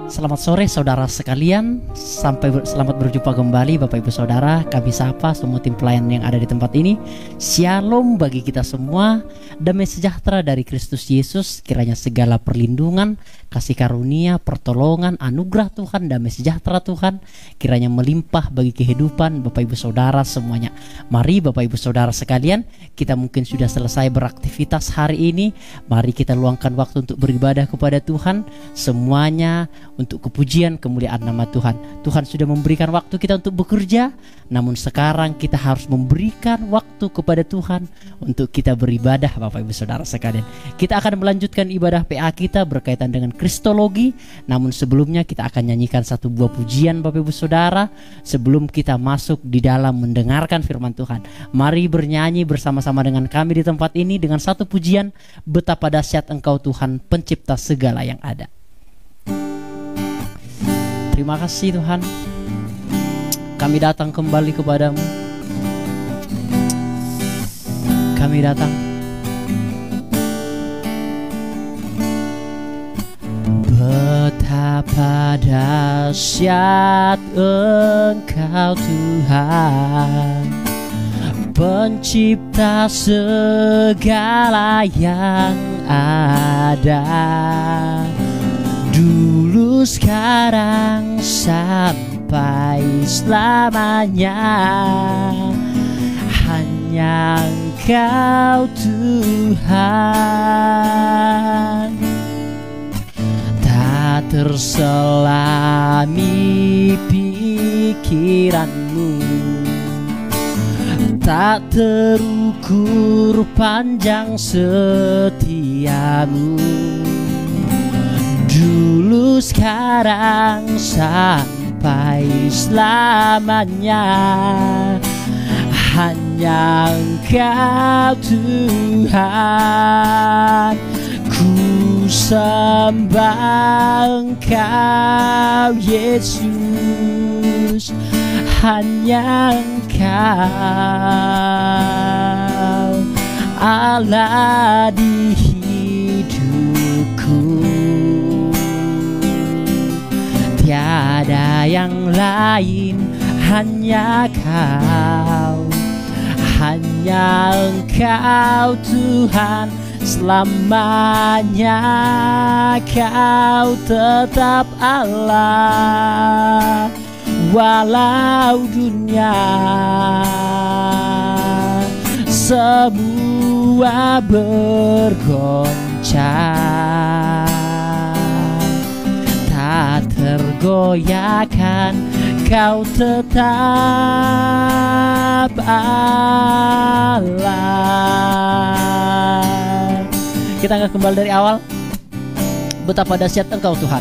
Selamat sore saudara sekalian, selamat berjumpa kembali Bapak Ibu Saudara. Kami sapa semua tim pelayan yang ada di tempat ini. Shalom bagi kita semua. Damai sejahtera dari Kristus Yesus. Kiranya segala perlindungan, kasih karunia, pertolongan, anugerah Tuhan, damai sejahtera Tuhan kiranya melimpah bagi kehidupan Bapak Ibu Saudara semuanya. Mari Bapak Ibu Saudara sekalian, kita mungkin sudah selesai beraktivitas hari ini. Mari kita luangkan waktu untuk beribadah kepada Tuhan. Semuanya untuk kepujian kemuliaan nama Tuhan. Tuhan sudah memberikan waktu kita untuk bekerja, namun sekarang kita harus memberikan waktu kepada Tuhan untuk kita beribadah Bapak Ibu Saudara sekalian. Kita akan melanjutkan ibadah PA kita berkaitan dengan Kristologi. Namun sebelumnya kita akan nyanyikan satu buah pujian Bapak Ibu Saudara sebelum kita masuk di dalam mendengarkan firman Tuhan. Mari bernyanyi bersama-sama dengan kami di tempat ini dengan satu pujian, Betapa Dahsyat Engkau Tuhan, Pencipta segala yang ada. Terima kasih Tuhan, kami datang kembali kepadamu. Kami datang. Betapa dahsyat Engkau Tuhan, Pencipta segala yang ada, dulu, sekarang, sampai selamanya. Hanya Engkau Tuhan, tak terselami pikiranmu, tak terukur panjang setiamu, dulu, sekarang, sampai selamanya. Hanya Engkau Tuhan, ku sembah Engkau Yesus. Hanya Engkau Allah di hidupku, tiada yang lain, hanya Kau, hanya Engkau Tuhan. Selamanya Kau tetap Allah, walau dunia semua bergoncang, tak tergoyahkan, Kau tetap Allah. Kita akan kembali dari awal. Betapa dahsyat Engkau Tuhan.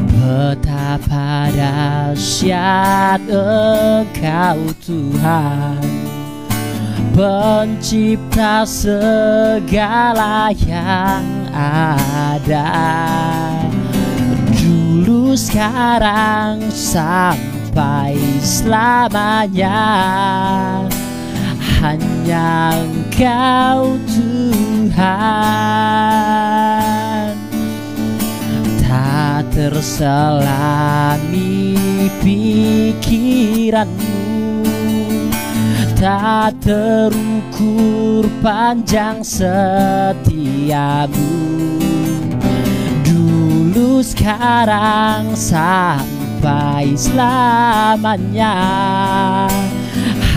Betapa dahsyat Engkau Tuhan, Pencipta segala yang ada, dulu, sekarang, sampai selamanya. Hanya Engkau Tuhan, tak terselami pikiranmu, tak terukur panjang setiamu, dulu, sekarang, sampai selamanya.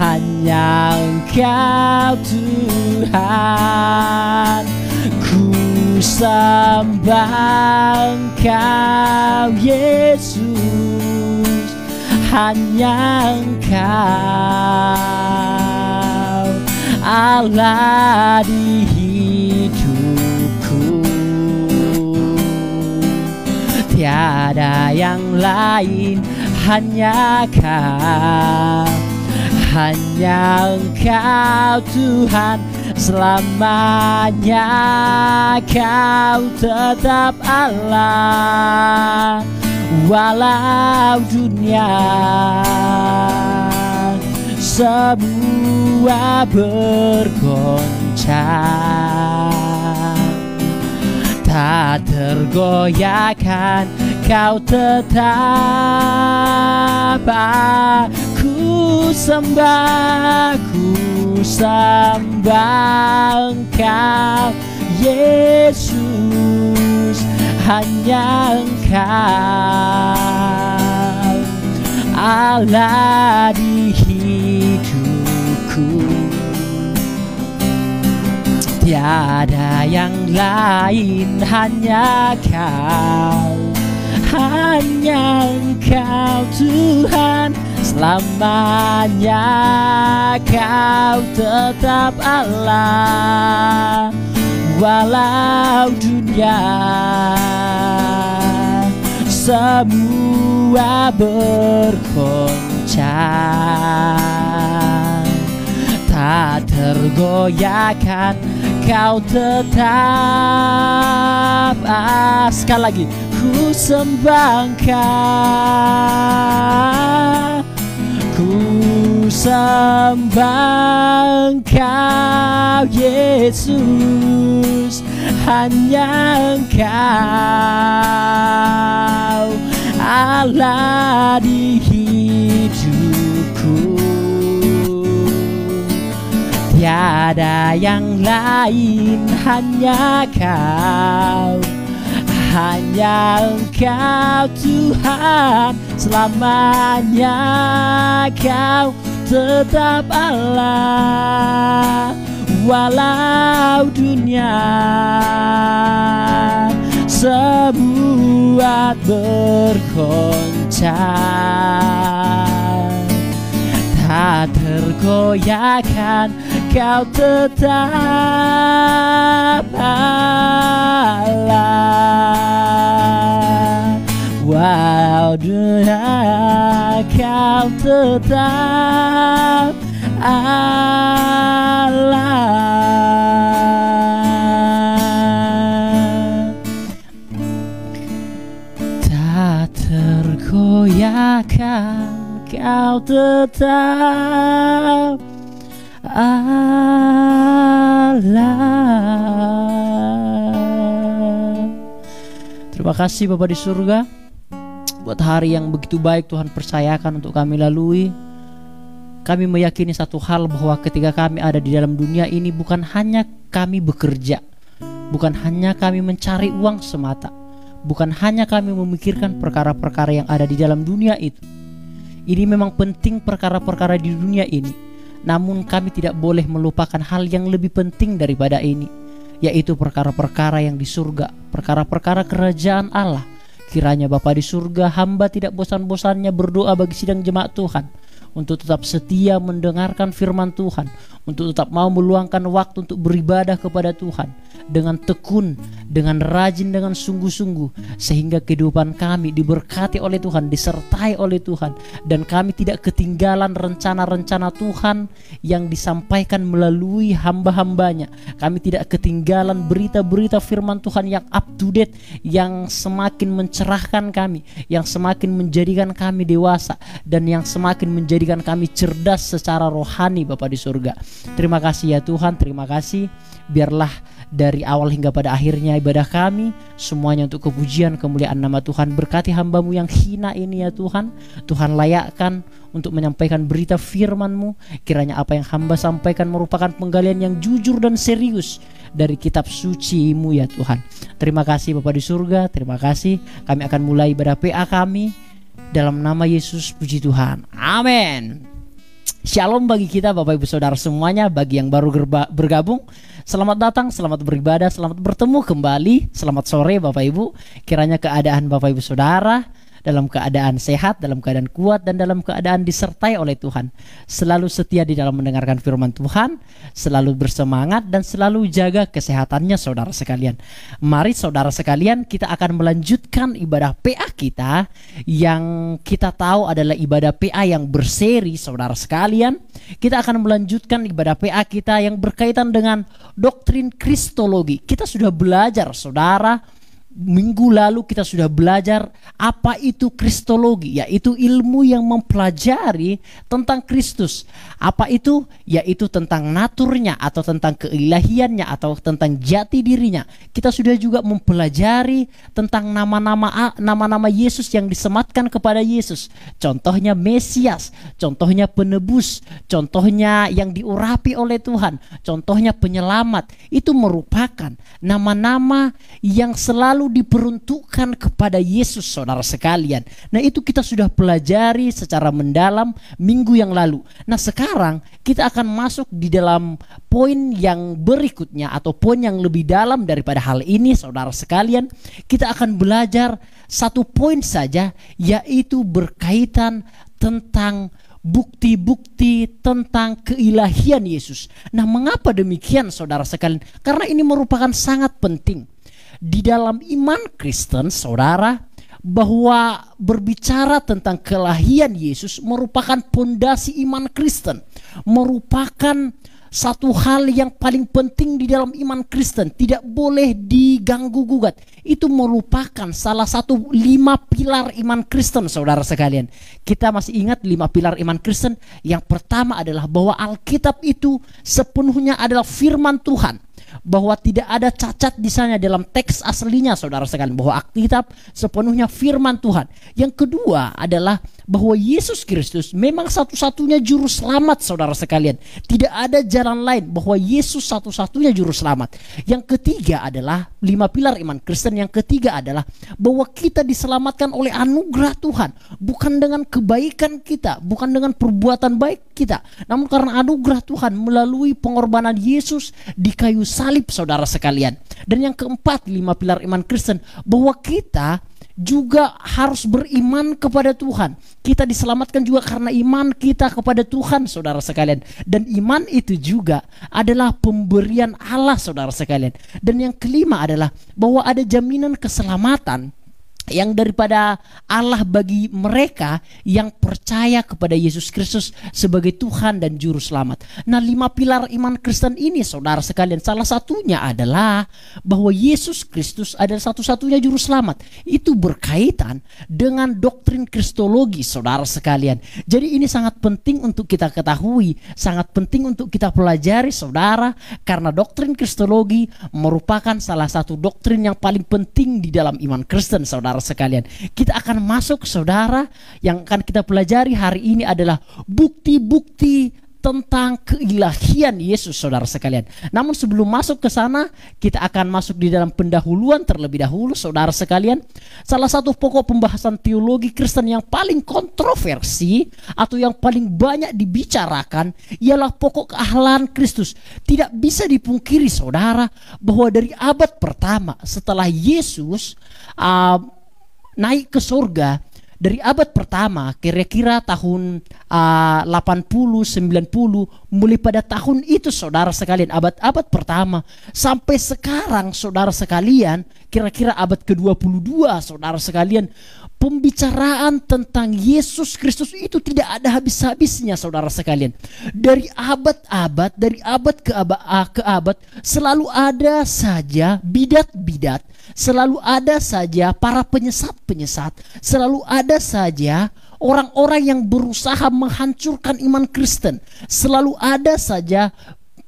Hanya Engkau Tuhan, ku sembah Engkau Yesus. Hanya Engkau Allah di hidupku, tiada yang lain, hanya Kau, hanya Engkau Tuhan. Selamanya Kau tetap Allah, walau dunia semua bergoncang. Tak tergoyahkan, Kau tetap. Ku sembah Engkau, Yesus, hanya Engkau Allah di hidupku. Tiada yang lain, hanya Kau, hanya Engkau Tuhan. Selamanya Kau tetap Allah, walau dunia semua bergoncang. Tak tergoyahkan, Kau tetap. Sekali lagi, ku sembah Engkau, ku sembah Engkau, Yesus, hanya Engkau Allah di hidupku. Tiada yang lain, hanya Kau, hanya Engkau Tuhan. Selamanya Kau tetap Allah, walau dunia semua bergoncang. Tak tergoyahkan, Kau tetap Allah, walau dunia Kau tetap Allah. Tak tergoyahkan, Kau tetap Allah. Terima kasih Bapa di surga, buat hari yang begitu baik Tuhan percayakan untuk kami lalui. Kami meyakini satu hal, bahwa ketika kami ada di dalam dunia ini, bukan hanya kami bekerja, bukan hanya kami mencari uang semata, bukan hanya kami memikirkan perkara-perkara yang ada di dalam dunia itu. Ini memang penting perkara-perkara di dunia ini, namun kami tidak boleh melupakan hal yang lebih penting daripada ini, yaitu perkara-perkara yang di surga, perkara-perkara kerajaan Allah. Kiranya Bapa di surga, hamba tidak bosan-bosannya berdoa bagi sidang jemaat Tuhan, untuk tetap setia mendengarkan firman Tuhan, untuk tetap mau meluangkan waktu untuk beribadah kepada Tuhan dengan tekun, dengan rajin, dengan sungguh-sungguh, sehingga kehidupan kami diberkati oleh Tuhan, disertai oleh Tuhan, dan kami tidak ketinggalan rencana-rencana Tuhan yang disampaikan melalui hamba-hambanya. Kami tidak ketinggalan berita-berita firman Tuhan yang up to date, yang semakin mencerahkan kami, yang semakin menjadikan kami dewasa, dan yang semakin menjadikan kami cerdas secara rohani. Bapa di surga, terima kasih ya Tuhan, terima kasih. Biarlah dari awal hingga pada akhirnya ibadah kami semuanya untuk kepujian kemuliaan nama Tuhan. Berkati hamba-Mu yang hina ini ya Tuhan. Tuhan layakkan untuk menyampaikan berita firman-Mu. Kiranya apa yang hamba sampaikan merupakan penggalian yang jujur dan serius dari kitab suci-Mu ya Tuhan. Terima kasih Bapa di surga, terima kasih. Kami akan mulai ibadah PA kami dalam nama Yesus, puji Tuhan, amin. Shalom bagi kita Bapak Ibu Saudara semuanya. Bagi yang baru bergabung, selamat datang, selamat beribadah, selamat bertemu kembali. Selamat sore Bapak Ibu. Kiranya keadaan Bapak Ibu Saudara dalam keadaan sehat, dalam keadaan kuat, dan dalam keadaan disertai oleh Tuhan. Selalu setia di dalam mendengarkan firman Tuhan, selalu bersemangat, dan selalu jaga kesehatannya saudara sekalian. Mari saudara sekalian, kita akan melanjutkan ibadah PA kita yang kita tahu adalah ibadah PA yang berseri saudara sekalian. Kita akan melanjutkan ibadah PA kita yang berkaitan dengan doktrin Kristologi. Kita sudah belajar saudara Minggu lalu kita sudah belajar apa itu kristologi, yaitu ilmu yang mempelajari tentang Kristus. Apa itu? Yaitu tentang naturnya atau tentang keilahiannya atau tentang jati dirinya. Kita sudah juga mempelajari tentang nama-nama Yesus yang disematkan kepada Yesus. Contohnya Mesias, contohnya penebus, contohnya yang diurapi oleh Tuhan, contohnya penyelamat. Itu merupakan nama-nama yang selalu diperuntukkan kepada Yesus, saudara sekalian. Nah, itu kita sudah pelajari secara mendalam minggu yang lalu. Nah, sekarang kita akan masuk di dalam poin yang berikutnya atau poin yang lebih dalam daripada hal ini, saudara sekalian. Kita akan belajar satu poin saja, yaitu berkaitan tentang bukti-bukti tentang keilahian Yesus. Nah, mengapa demikian, saudara sekalian? Karena ini merupakan sangat penting di dalam iman Kristen, saudara, bahwa berbicara tentang keilahian Yesus merupakan pondasi iman Kristen, merupakan satu hal yang paling penting di dalam iman Kristen, tidak boleh diganggu gugat. Itu merupakan salah satu 5 pilar iman Kristen, saudara sekalian. Kita masih ingat 5 pilar iman Kristen? Yang pertama adalah bahwa Alkitab itu sepenuhnya adalah firman Tuhan, bahwa tidak ada cacat di sana dalam teks aslinya, saudara sekalian, bahwa Alkitab sepenuhnya firman Tuhan. Yang kedua adalah bahwa Yesus Kristus memang satu-satunya juru selamat, saudara sekalian. Tidak ada jalan lain, bahwa Yesus satu-satunya juru selamat. Yang ketiga adalah 5 pilar iman Kristen. Yang ketiga adalah bahwa kita diselamatkan oleh anugerah Tuhan, bukan dengan kebaikan kita, bukan dengan perbuatan baik kita, namun karena anugerah Tuhan melalui pengorbanan Yesus di kayu salib, saudara sekalian. Dan yang keempat, 5 pilar iman Kristen, bahwa kita juga harus beriman kepada Tuhan. Kita diselamatkan juga karena iman kita kepada Tuhan, saudara sekalian. Dan iman itu juga adalah pemberian Allah, saudara sekalian. Dan yang kelima adalah bahwa ada jaminan keselamatan yang daripada Allah bagi mereka yang percaya kepada Yesus Kristus sebagai Tuhan dan Juru Selamat. Nah, 5 pilar iman Kristen ini, saudara sekalian, salah satunya adalah bahwa Yesus Kristus adalah satu-satunya Juru Selamat. Itu berkaitan dengan doktrin kristologi, saudara sekalian. Jadi ini sangat penting untuk kita ketahui, sangat penting untuk kita pelajari, saudara, karena doktrin kristologi merupakan salah satu doktrin yang paling penting di dalam iman Kristen, saudara sekalian. Kita akan masuk, saudara, yang akan kita pelajari hari ini adalah bukti-bukti tentang keilahian Yesus, saudara sekalian. Namun sebelum masuk ke sana, kita akan masuk di dalam pendahuluan terlebih dahulu, saudara sekalian. Salah satu pokok pembahasan teologi Kristen yang paling kontroversi atau yang paling banyak dibicarakan ialah pokok keahlaan Kristus. Tidak bisa dipungkiri, saudara, bahwa dari abad pertama setelah Yesus naik ke surga, dari abad pertama kira-kira tahun 80-90, mulai pada tahun itu, saudara sekalian, abad-abad pertama sampai sekarang, saudara sekalian, kira-kira abad ke-22, saudara sekalian, pembicaraan tentang Yesus Kristus itu tidak ada habis-habisnya, saudara sekalian. Dari abad-abad, dari abad ke abad, selalu ada saja bidat-bidat, selalu ada saja para penyesat-penyesat, selalu ada saja orang-orang yang berusaha menghancurkan iman Kristen, selalu ada saja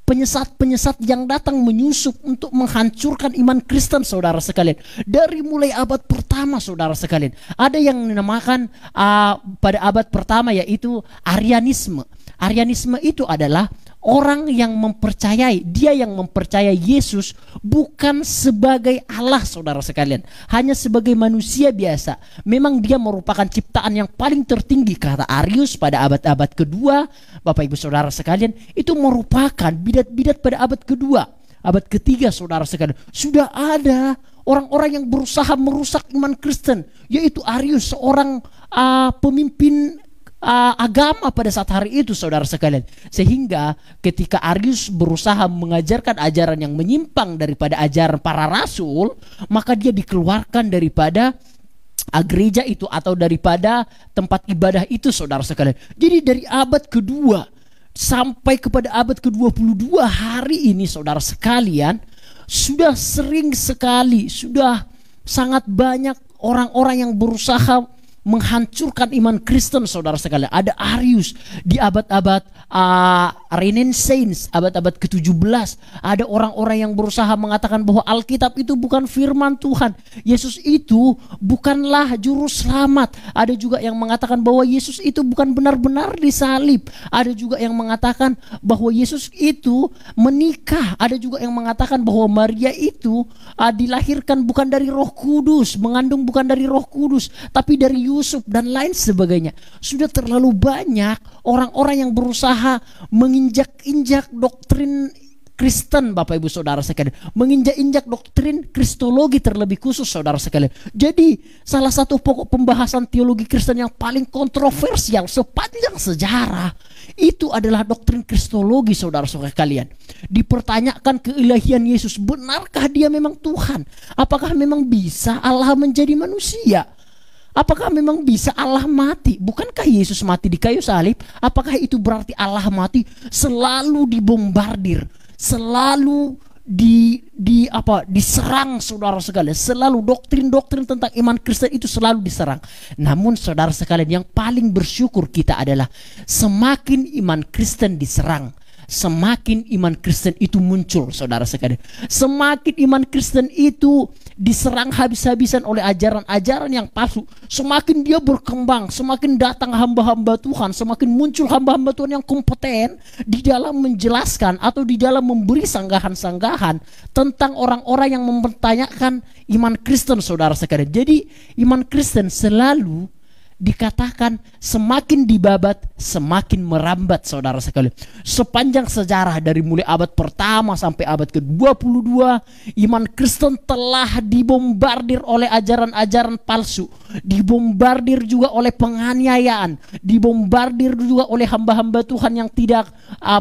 penyesat-penyesat yang datang menyusup untuk menghancurkan iman Kristen, saudara sekalian. Dari mulai abad pertama, saudara sekalian, ada yang dinamakan pada abad pertama yaitu Arianisme. Arianisme itu adalah orang yang mempercayai, dia yang mempercayai Yesus bukan sebagai Allah, saudara sekalian, hanya sebagai manusia biasa. Memang dia merupakan ciptaan yang paling tertinggi, kata Arius pada abad-abad kedua. Bapak ibu saudara sekalian, itu merupakan bidat-bidat pada abad kedua. Abad ketiga, saudara sekalian, sudah ada orang-orang yang berusaha merusak iman Kristen, yaitu Arius, seorang pemimpin agama pada saat hari itu, saudara sekalian. Sehingga ketika Arius berusaha mengajarkan ajaran yang menyimpang daripada ajaran para rasul, maka dia dikeluarkan daripada gereja itu atau daripada tempat ibadah itu, saudara sekalian. Jadi dari abad kedua sampai kepada abad ke-22 hari ini, saudara sekalian, sudah sering sekali, sudah sangat banyak orang-orang yang berusaha menghancurkan iman Kristen, saudara sekalian. Ada Arius di abad-abad Renaissance, abad-abad ke-17. Ada orang-orang yang berusaha mengatakan bahwa Alkitab itu bukan firman Tuhan, Yesus itu bukanlah juru selamat. Ada juga yang mengatakan bahwa Yesus itu bukan benar-benar disalib. Ada juga yang mengatakan bahwa Yesus itu menikah. Ada juga yang mengatakan bahwa Maria itu dilahirkan bukan dari Roh Kudus, mengandung bukan dari Roh Kudus, tapi dari Yusuf dan lain sebagainya. Sudah terlalu banyak orang-orang yang berusaha menginjak-injak doktrin Kristen, Bapak Ibu Saudara sekalian, menginjak-injak doktrin Kristologi terlebih khusus, saudara sekalian. Jadi salah satu pokok pembahasan teologi Kristen yang paling kontroversial sepanjang sejarah itu adalah doktrin Kristologi, saudara-saudara sekalian. Dipertanyakan keilahian Yesus, benarkah dia memang Tuhan? Apakah memang bisa Allah menjadi manusia? Apakah memang bisa Allah mati? Bukankah Yesus mati di kayu salib? Apakah itu berarti Allah mati? Selalu dibombardir, selalu diserang, saudara sekalian. Selalu doktrin-doktrin tentang iman Kristen itu selalu diserang. Namun saudara sekalian, yang paling bersyukur kita adalah semakin iman Kristen diserang, semakin iman Kristen itu muncul, saudara sekalian. Semakin iman Kristen itu diserang habis-habisan oleh ajaran-ajaran yang palsu, semakin dia berkembang, semakin datang hamba-hamba Tuhan, semakin muncul hamba-hamba Tuhan yang kompeten di dalam menjelaskan atau di dalam memberi sanggahan-sanggahan tentang orang-orang yang mempertanyakan iman Kristen, saudara sekalian. Jadi iman Kristen selalu dikatakan semakin dibabat, semakin merambat, saudara sekalian. Sepanjang sejarah dari mulai abad pertama sampai abad ke-22, iman Kristen telah dibombardir oleh ajaran-ajaran palsu, dibombardir juga oleh penganiayaan, dibombardir juga oleh hamba-hamba Tuhan yang tidak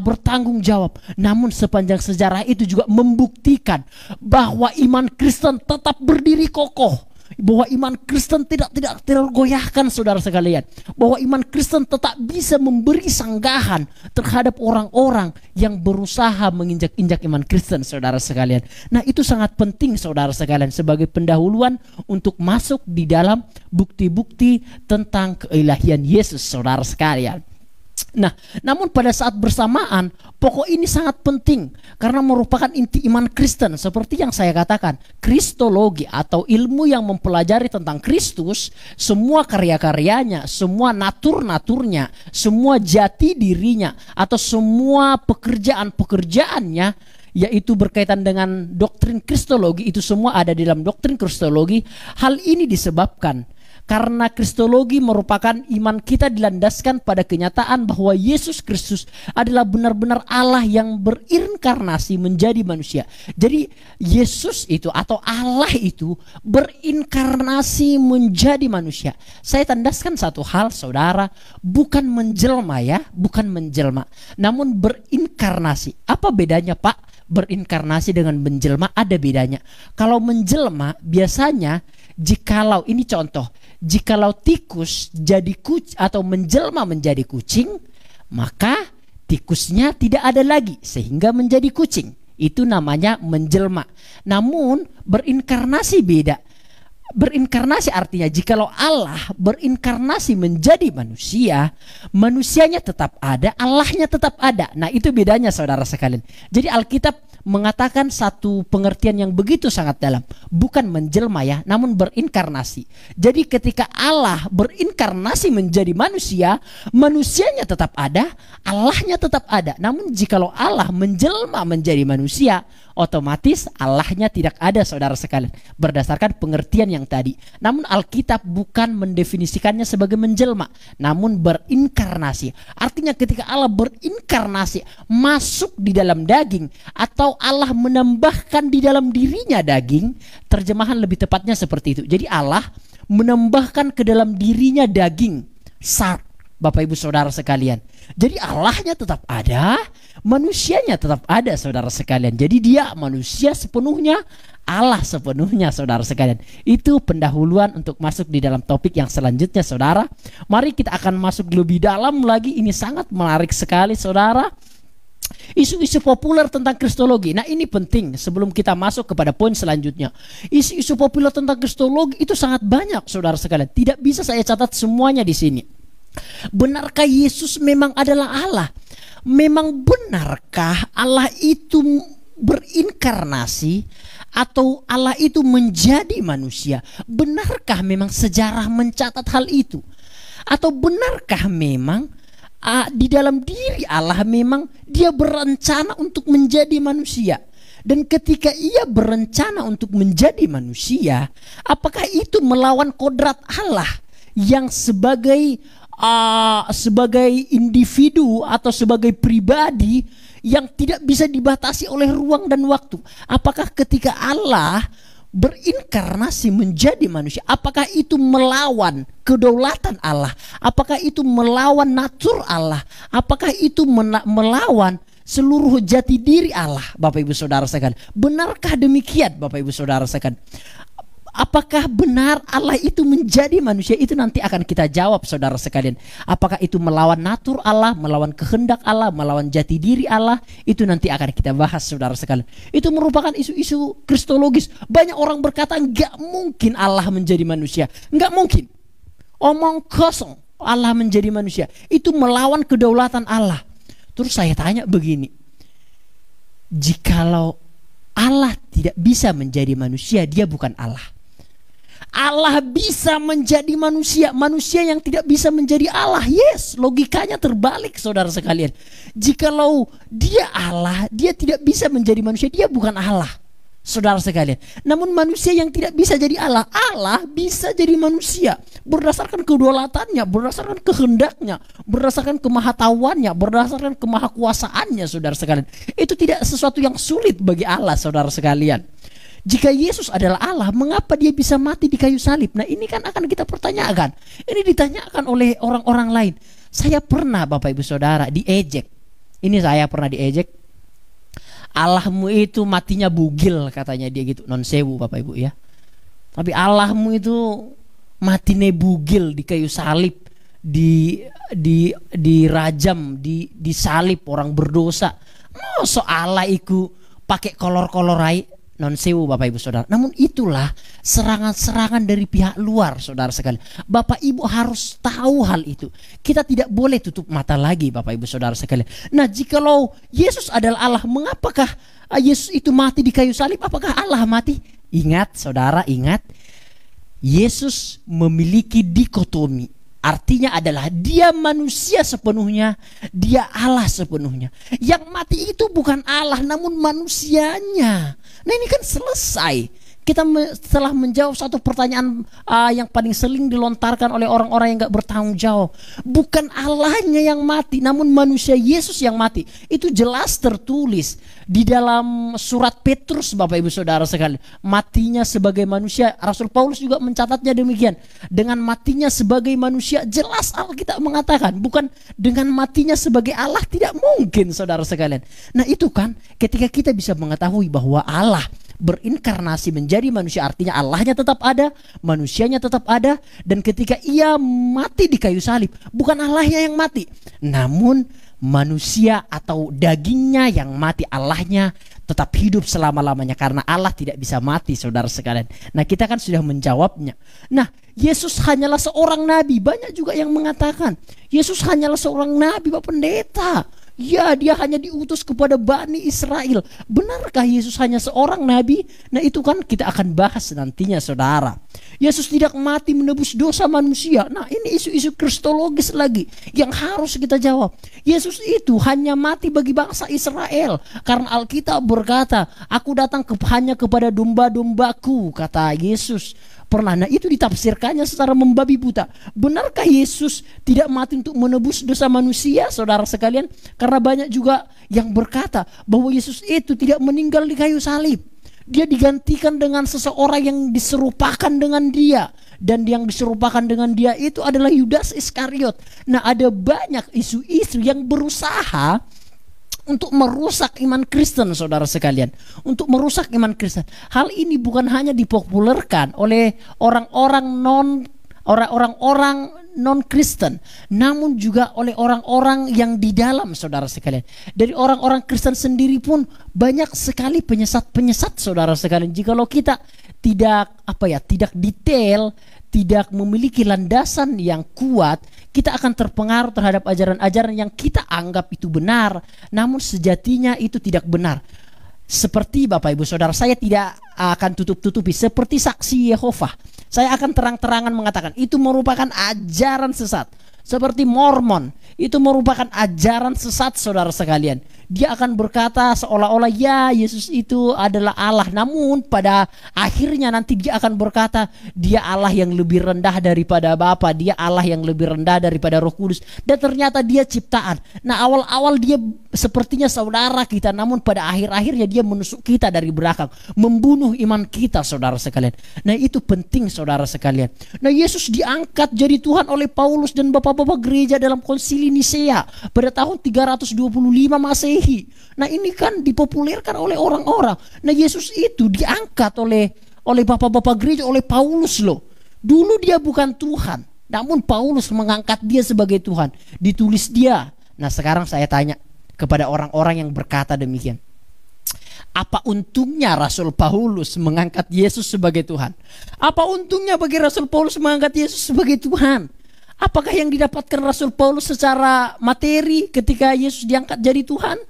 bertanggung jawab. Namun sepanjang sejarah itu juga membuktikan bahwa iman Kristen tetap berdiri kokoh, bahwa iman Kristen tidak tergoyahkan, saudara sekalian, bahwa iman Kristen tetap bisa memberi sanggahan terhadap orang-orang yang berusaha menginjak-injak iman Kristen, saudara sekalian. Nah, itu sangat penting, saudara sekalian, sebagai pendahuluan untuk masuk di dalam bukti-bukti tentang keilahian Yesus, saudara sekalian. Nah, namun pada saat bersamaan, pokok ini sangat penting karena merupakan inti iman Kristen. Seperti yang saya katakan, Kristologi atau ilmu yang mempelajari tentang Kristus, semua karya-karyanya, semua natur-naturnya, semua jati dirinya, atau semua pekerjaan-pekerjaannya, yaitu berkaitan dengan doktrin Kristologi, itu semua ada di dalam doktrin Kristologi. Hal ini disebabkan karena Kristologi merupakan iman kita dilandaskan pada kenyataan bahwa Yesus Kristus adalah benar-benar Allah yang berinkarnasi menjadi manusia. Jadi Yesus itu atau Allah itu berinkarnasi menjadi manusia. Saya tandaskan satu hal, saudara, bukan menjelma ya, bukan menjelma, namun berinkarnasi. Apa bedanya, Pak? Berinkarnasi dengan menjelma ada bedanya. Kalau menjelma biasanya, jikalau ini contoh, jikalau tikus jadi kucing atau menjelma menjadi kucing, maka tikusnya tidak ada lagi sehingga menjadi kucing. Itu namanya menjelma. Namun berinkarnasi beda. Berinkarnasi artinya jikalau Allah berinkarnasi menjadi manusia, manusianya tetap ada, Allahnya tetap ada. Nah, itu bedanya, saudara sekalian. Jadi Alkitab mengatakan satu pengertian yang begitu sangat dalam, bukan menjelma ya, namun berinkarnasi. Jadi ketika Allah berinkarnasi menjadi manusia, manusianya tetap ada, Allahnya tetap ada. Namun jikalau Allah menjelma menjadi manusia, otomatis Allahnya tidak ada, saudara sekalian, berdasarkan pengertian yang tadi. Namun Alkitab bukan mendefinisikannya sebagai menjelma, namun berinkarnasi. Artinya ketika Allah berinkarnasi masuk di dalam daging, atau Allah menambahkan di dalam dirinya daging, terjemahan lebih tepatnya seperti itu. Jadi Allah menambahkan ke dalam dirinya daging, sart, Bapak Ibu Saudara sekalian. Jadi Allahnya tetap ada, manusianya tetap ada, saudara sekalian. Jadi dia manusia sepenuhnya, Allah sepenuhnya, saudara sekalian. Itu pendahuluan untuk masuk di dalam topik yang selanjutnya, saudara. Mari kita akan masuk lebih dalam lagi. Ini sangat menarik sekali, saudara. Isu-isu populer tentang kristologi. Nah, ini penting sebelum kita masuk kepada poin selanjutnya. Isu-isu populer tentang kristologi itu sangat banyak, saudara sekalian. Tidak bisa saya catat semuanya di sini. Benarkah Yesus memang adalah Allah? Memang benarkah Allah itu berinkarnasi atau Allah itu menjadi manusia? Benarkah memang sejarah mencatat hal itu? Atau benarkah memang di dalam diri Allah memang dia berencana untuk menjadi manusia? Dan ketika ia berencana untuk menjadi manusia, apakah itu melawan kodrat Allah yang sebagai individu atau sebagai pribadi yang tidak bisa dibatasi oleh ruang dan waktu? Apakah ketika Allah berinkarnasi menjadi manusia, apakah itu melawan kedaulatan Allah? Apakah itu melawan natur Allah? Apakah itu melawan seluruh jati diri Allah, Bapak Ibu Saudara sekalian? Benarkah demikian, Bapak Ibu Saudara sekalian? Apakah benar Allah itu menjadi manusia? Itu nanti akan kita jawab, saudara sekalian. Apakah itu melawan natur Allah, melawan kehendak Allah, melawan jati diri Allah? Itu nanti akan kita bahas, saudara sekalian. Itu merupakan isu-isu kristologis. Banyak orang berkata nggak mungkin Allah menjadi manusia. Nggak mungkin. Omong kosong Allah menjadi manusia. Itu melawan kedaulatan Allah. Terus saya tanya begini, jikalau Allah tidak bisa menjadi manusia, dia bukan Allah. Allah bisa menjadi manusia, manusia yang tidak bisa menjadi Allah. Yes, logikanya terbalik, saudara sekalian. Jikalau dia Allah, dia tidak bisa menjadi manusia, dia bukan Allah, saudara sekalian. Namun manusia yang tidak bisa jadi Allah, Allah bisa jadi manusia berdasarkan kedaulatannya, berdasarkan kehendaknya, berdasarkan kemahatauannya, berdasarkan kemahakuasaannya, saudara sekalian. Itu tidak sesuatu yang sulit bagi Allah, saudara sekalian. Jika Yesus adalah Allah, mengapa dia bisa mati di kayu salib? Nah, ini kan akan kita pertanyakan. Ini ditanyakan oleh orang-orang lain. Saya pernah, Bapak Ibu Saudara, diejek. Ini saya pernah diejek. Allahmu itu matinya bugil, katanya dia gitu. Non sewu, Bapak Ibu ya. Tapi Allahmu itu matinya bugil di kayu salib, dirajam, disalib orang berdosa. Masa Allah itu pakai kolor-kolorai? Non sewu, Bapak Ibu Saudara. Namun itulah serangan-serangan dari pihak luar, saudara sekalian. Bapak Ibu harus tahu hal itu. Kita tidak boleh tutup mata lagi, Bapak Ibu Saudara sekalian. Nah, jikalau Yesus adalah Allah, mengapakah Yesus itu mati di kayu salib? Apakah Allah mati? Ingat, saudara, ingat. Yesus memiliki dikotomi. Artinya adalah dia manusia sepenuhnya, dia Allah sepenuhnya. Yang mati itu bukan Allah, namun manusianya. Nah, ini kan selesai. Kita telah menjawab satu pertanyaan yang paling sering dilontarkan oleh orang-orang yang gak bertanggung jawab. Bukan Allahnya yang mati, namun manusia Yesus yang mati. Itu jelas tertulis di dalam surat Petrus, Bapak Ibu Saudara sekalian. Matinya sebagai manusia, Rasul Paulus juga mencatatnya demikian. Dengan matinya sebagai manusia, jelas Alkitab mengatakan, bukan dengan matinya sebagai Allah, tidak mungkin, saudara sekalian. Nah, itu kan ketika kita bisa mengetahui bahwa Allah berinkarnasi menjadi manusia, artinya Allahnya tetap ada, manusianya tetap ada. Dan ketika ia mati di kayu salib, bukan Allahnya yang mati, namun manusia atau dagingnya yang mati. Allahnya tetap hidup selama-lamanya, karena Allah tidak bisa mati, saudara sekalian. Nah, kita kan sudah menjawabnya. Nah, Yesus hanyalah seorang nabi. Banyak juga yang mengatakan Yesus hanyalah seorang nabi, Pak Pendeta. Ya, dia hanya diutus kepada Bani Israel. Benarkah Yesus hanya seorang nabi? Nah, itu kan kita akan bahas nantinya, saudara. Yesus tidak mati menebus dosa manusia. Nah, ini isu-isu kristologis lagi yang harus kita jawab. Yesus itu hanya mati bagi bangsa Israel, karena Alkitab berkata, aku datang hanya kepada domba-dombaku, kata Yesus pernah. Nah, itu ditafsirkannya secara membabi buta. Benarkah Yesus tidak mati untuk menebus dosa manusia, saudara sekalian? Karena banyak juga yang berkata bahwa Yesus itu tidak meninggal di kayu salib. Dia digantikan dengan seseorang yang diserupakan dengan dia. Dan yang diserupakan dengan dia itu adalah Yudas Iskariot. Nah, ada banyak isu-isu yang berusaha untuk merusak iman Kristen, saudara sekalian. Untuk merusak iman Kristen. Hal ini bukan hanya dipopulerkan oleh orang-orang non-Kristen, namun juga oleh orang-orang yang di dalam, saudara sekalian. Dari orang-orang Kristen sendiri pun banyak sekali penyesat-penyesat, saudara sekalian. Jikalau kita tidak tidak detail, tidak memiliki landasan yang kuat, kita akan terpengaruh terhadap ajaran-ajaran yang kita anggap itu benar, namun sejatinya itu tidak benar. Seperti Bapak Ibu Saudara, saya tidak akan tutup-tutupi seperti saksi Yehova. Saya akan terang-terangan mengatakan itu merupakan ajaran sesat. Seperti Mormon, itu merupakan ajaran sesat, saudara sekalian. Dia akan berkata seolah-olah ya Yesus itu adalah Allah, namun pada akhirnya nanti dia akan berkata dia Allah yang lebih rendah daripada Bapa, dia Allah yang lebih rendah daripada Roh Kudus, dan ternyata dia ciptaan. Nah, awal-awal dia sepertinya saudara kita, namun pada akhir-akhirnya dia menusuk kita dari belakang, membunuh iman kita, saudara sekalian. Nah, itu penting, saudara sekalian. Nah, Yesus diangkat jadi Tuhan oleh Paulus dan bapak-bapak gereja dalam konsili Nisea pada tahun 325 Masehi. Nah, ini kan dipopulerkan oleh orang-orang. Nah, Yesus itu diangkat oleh bapak-bapak gereja, oleh Paulus loh. Dulu dia bukan Tuhan, namun Paulus mengangkat dia sebagai Tuhan. Ditulis dia. Nah, sekarang saya tanya kepada orang-orang yang berkata demikian, apa untungnya Rasul Paulus mengangkat Yesus sebagai Tuhan? Apa untungnya bagi Rasul Paulus mengangkat Yesus sebagai Tuhan? Apakah yang didapatkan Rasul Paulus secara materi ketika Yesus diangkat jadi Tuhan?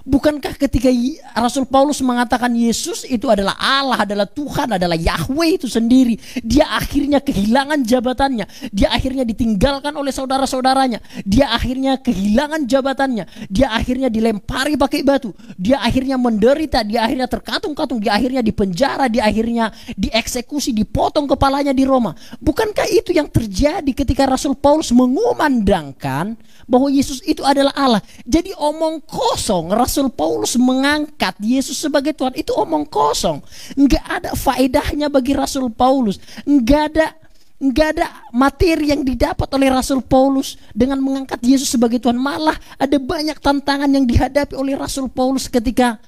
Bukankah ketika Rasul Paulus mengatakan Yesus itu adalah Allah, adalah Tuhan, adalah Yahweh itu sendiri, dia akhirnya kehilangan jabatannya, dia akhirnya ditinggalkan oleh saudara-saudaranya, dia akhirnya kehilangan jabatannya, dia akhirnya dilempari pakai batu, dia akhirnya menderita, dia akhirnya terkatung-katung, dia akhirnya dipenjara, dia akhirnya dieksekusi, dipotong kepalanya di Roma. Bukankah itu yang terjadi ketika Rasul Paulus mengumandangkan bahwa Yesus itu adalah Allah? Jadi omong kosong Rasul Paulus mengangkat Yesus sebagai Tuhan, itu omong kosong. Enggak ada faedahnya bagi Rasul Paulus. Enggak ada materi yang didapat oleh Rasul Paulus dengan mengangkat Yesus sebagai Tuhan. Malah ada banyak tantangan yang dihadapi oleh Rasul Paulus ketika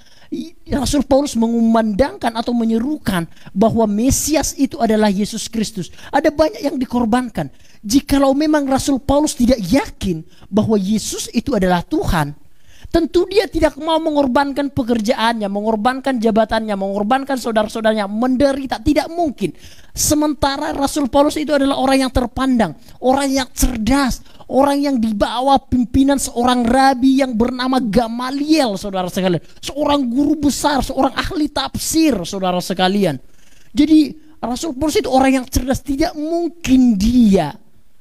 Rasul Paulus mengumandangkan atau menyerukan bahwa Mesias itu adalah Yesus Kristus. Ada banyak yang dikorbankan. Jikalau memang Rasul Paulus tidak yakin bahwa Yesus itu adalah Tuhan, tentu dia tidak mau mengorbankan pekerjaannya, mengorbankan jabatannya, mengorbankan saudara-saudaranya, menderita. Tidak mungkin. Sementara Rasul Paulus itu adalah orang yang terpandang, orang yang cerdas, orang yang di bawah pimpinan seorang rabi yang bernama Gamaliel, saudara sekalian. Seorang guru besar, seorang ahli tafsir, saudara sekalian. Jadi Rasul Paulus itu orang yang cerdas. Tidak mungkin dia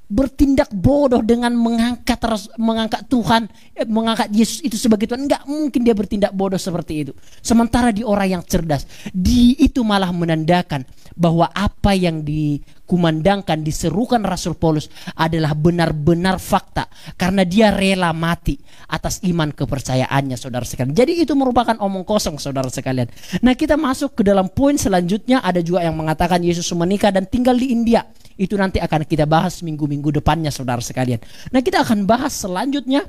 bertindak bodoh dengan mengangkat Tuhan, mengangkat Yesus itu sebagai Tuhan. Enggak mungkin dia bertindak bodoh seperti itu. Sementara di orang yang cerdas, itu malah menandakan bahwa apa yang dikumandangkan, diserukan Rasul Paulus adalah benar-benar fakta, karena dia rela mati atas iman kepercayaannya, saudara sekalian. Jadi itu merupakan omong kosong, saudara sekalian. Nah, kita masuk ke dalam poin selanjutnya. Ada juga yang mengatakan Yesus menikah dan tinggal di India. Itu nanti akan kita bahas minggu-minggu depannya, saudara sekalian. Nah, kita akan bahas selanjutnya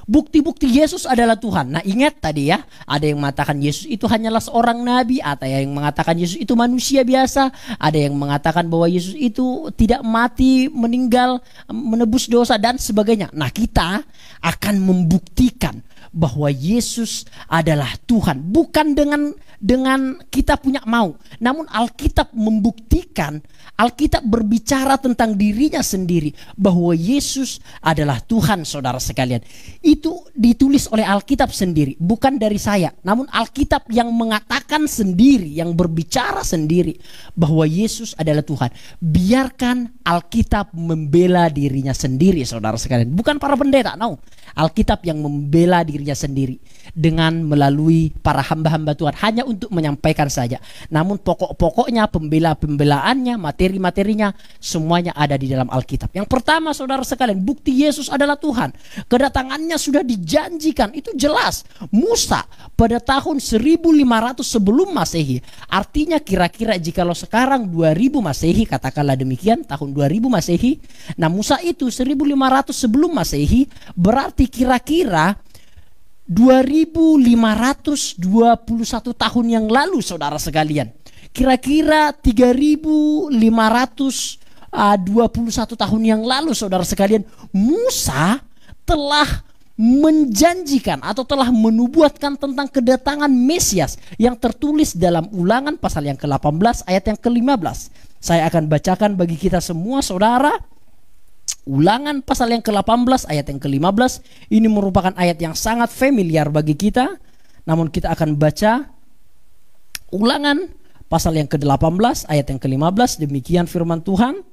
bukti-bukti Yesus adalah Tuhan. Nah, ingat tadi ya, ada yang mengatakan Yesus itu hanyalah seorang nabi, ada yang mengatakan Yesus itu manusia biasa, ada yang mengatakan bahwa Yesus itu tidak mati, meninggal, menebus dosa dan sebagainya. Nah, kita akan membuktikan bahwa Yesus adalah Tuhan, bukan dengan kita punya mau, namun Alkitab membuktikan, Alkitab berbicara tentang dirinya sendiri bahwa Yesus adalah Tuhan, saudara sekalian. Itu ditulis oleh Alkitab sendiri, bukan dari saya, namun Alkitab yang mengatakan sendiri, yang berbicara sendiri bahwa Yesus adalah Tuhan. Biarkan Alkitab membela dirinya sendiri, saudara sekalian, bukan para pendeta, no. Alkitab yang membela dirinya sendiri dengan melalui para hamba-hamba Tuhan, hanya untuk menyampaikan saja. Namun pokok-pokoknya, pembela-pembelaannya, materi-materinya, semuanya ada di dalam Alkitab. Yang pertama, saudara sekalian, bukti Yesus adalah Tuhan. Kedatangannya sudah dijanjikan, itu jelas. Musa pada tahun 1500 sebelum Masehi. Artinya kira-kira jikalau sekarang 2000 Masehi, katakanlah demikian, tahun 2000 Masehi. Nah, Musa itu 1500 sebelum Masehi, berarti kira-kira 2521 tahun yang lalu, saudara sekalian. Kira-kira 3500 21 tahun yang lalu, saudara sekalian, Musa telah menjanjikan atau telah menubuatkan tentang kedatangan Mesias yang tertulis dalam Ulangan pasal yang ke-18 ayat yang ke-15. Saya akan bacakan bagi kita semua, saudara. Ulangan pasal yang ke-18 ayat yang ke-15. Ini merupakan ayat yang sangat familiar bagi kita, namun kita akan baca Ulangan pasal yang ke-18 ayat yang ke-15. Demikian firman Tuhan.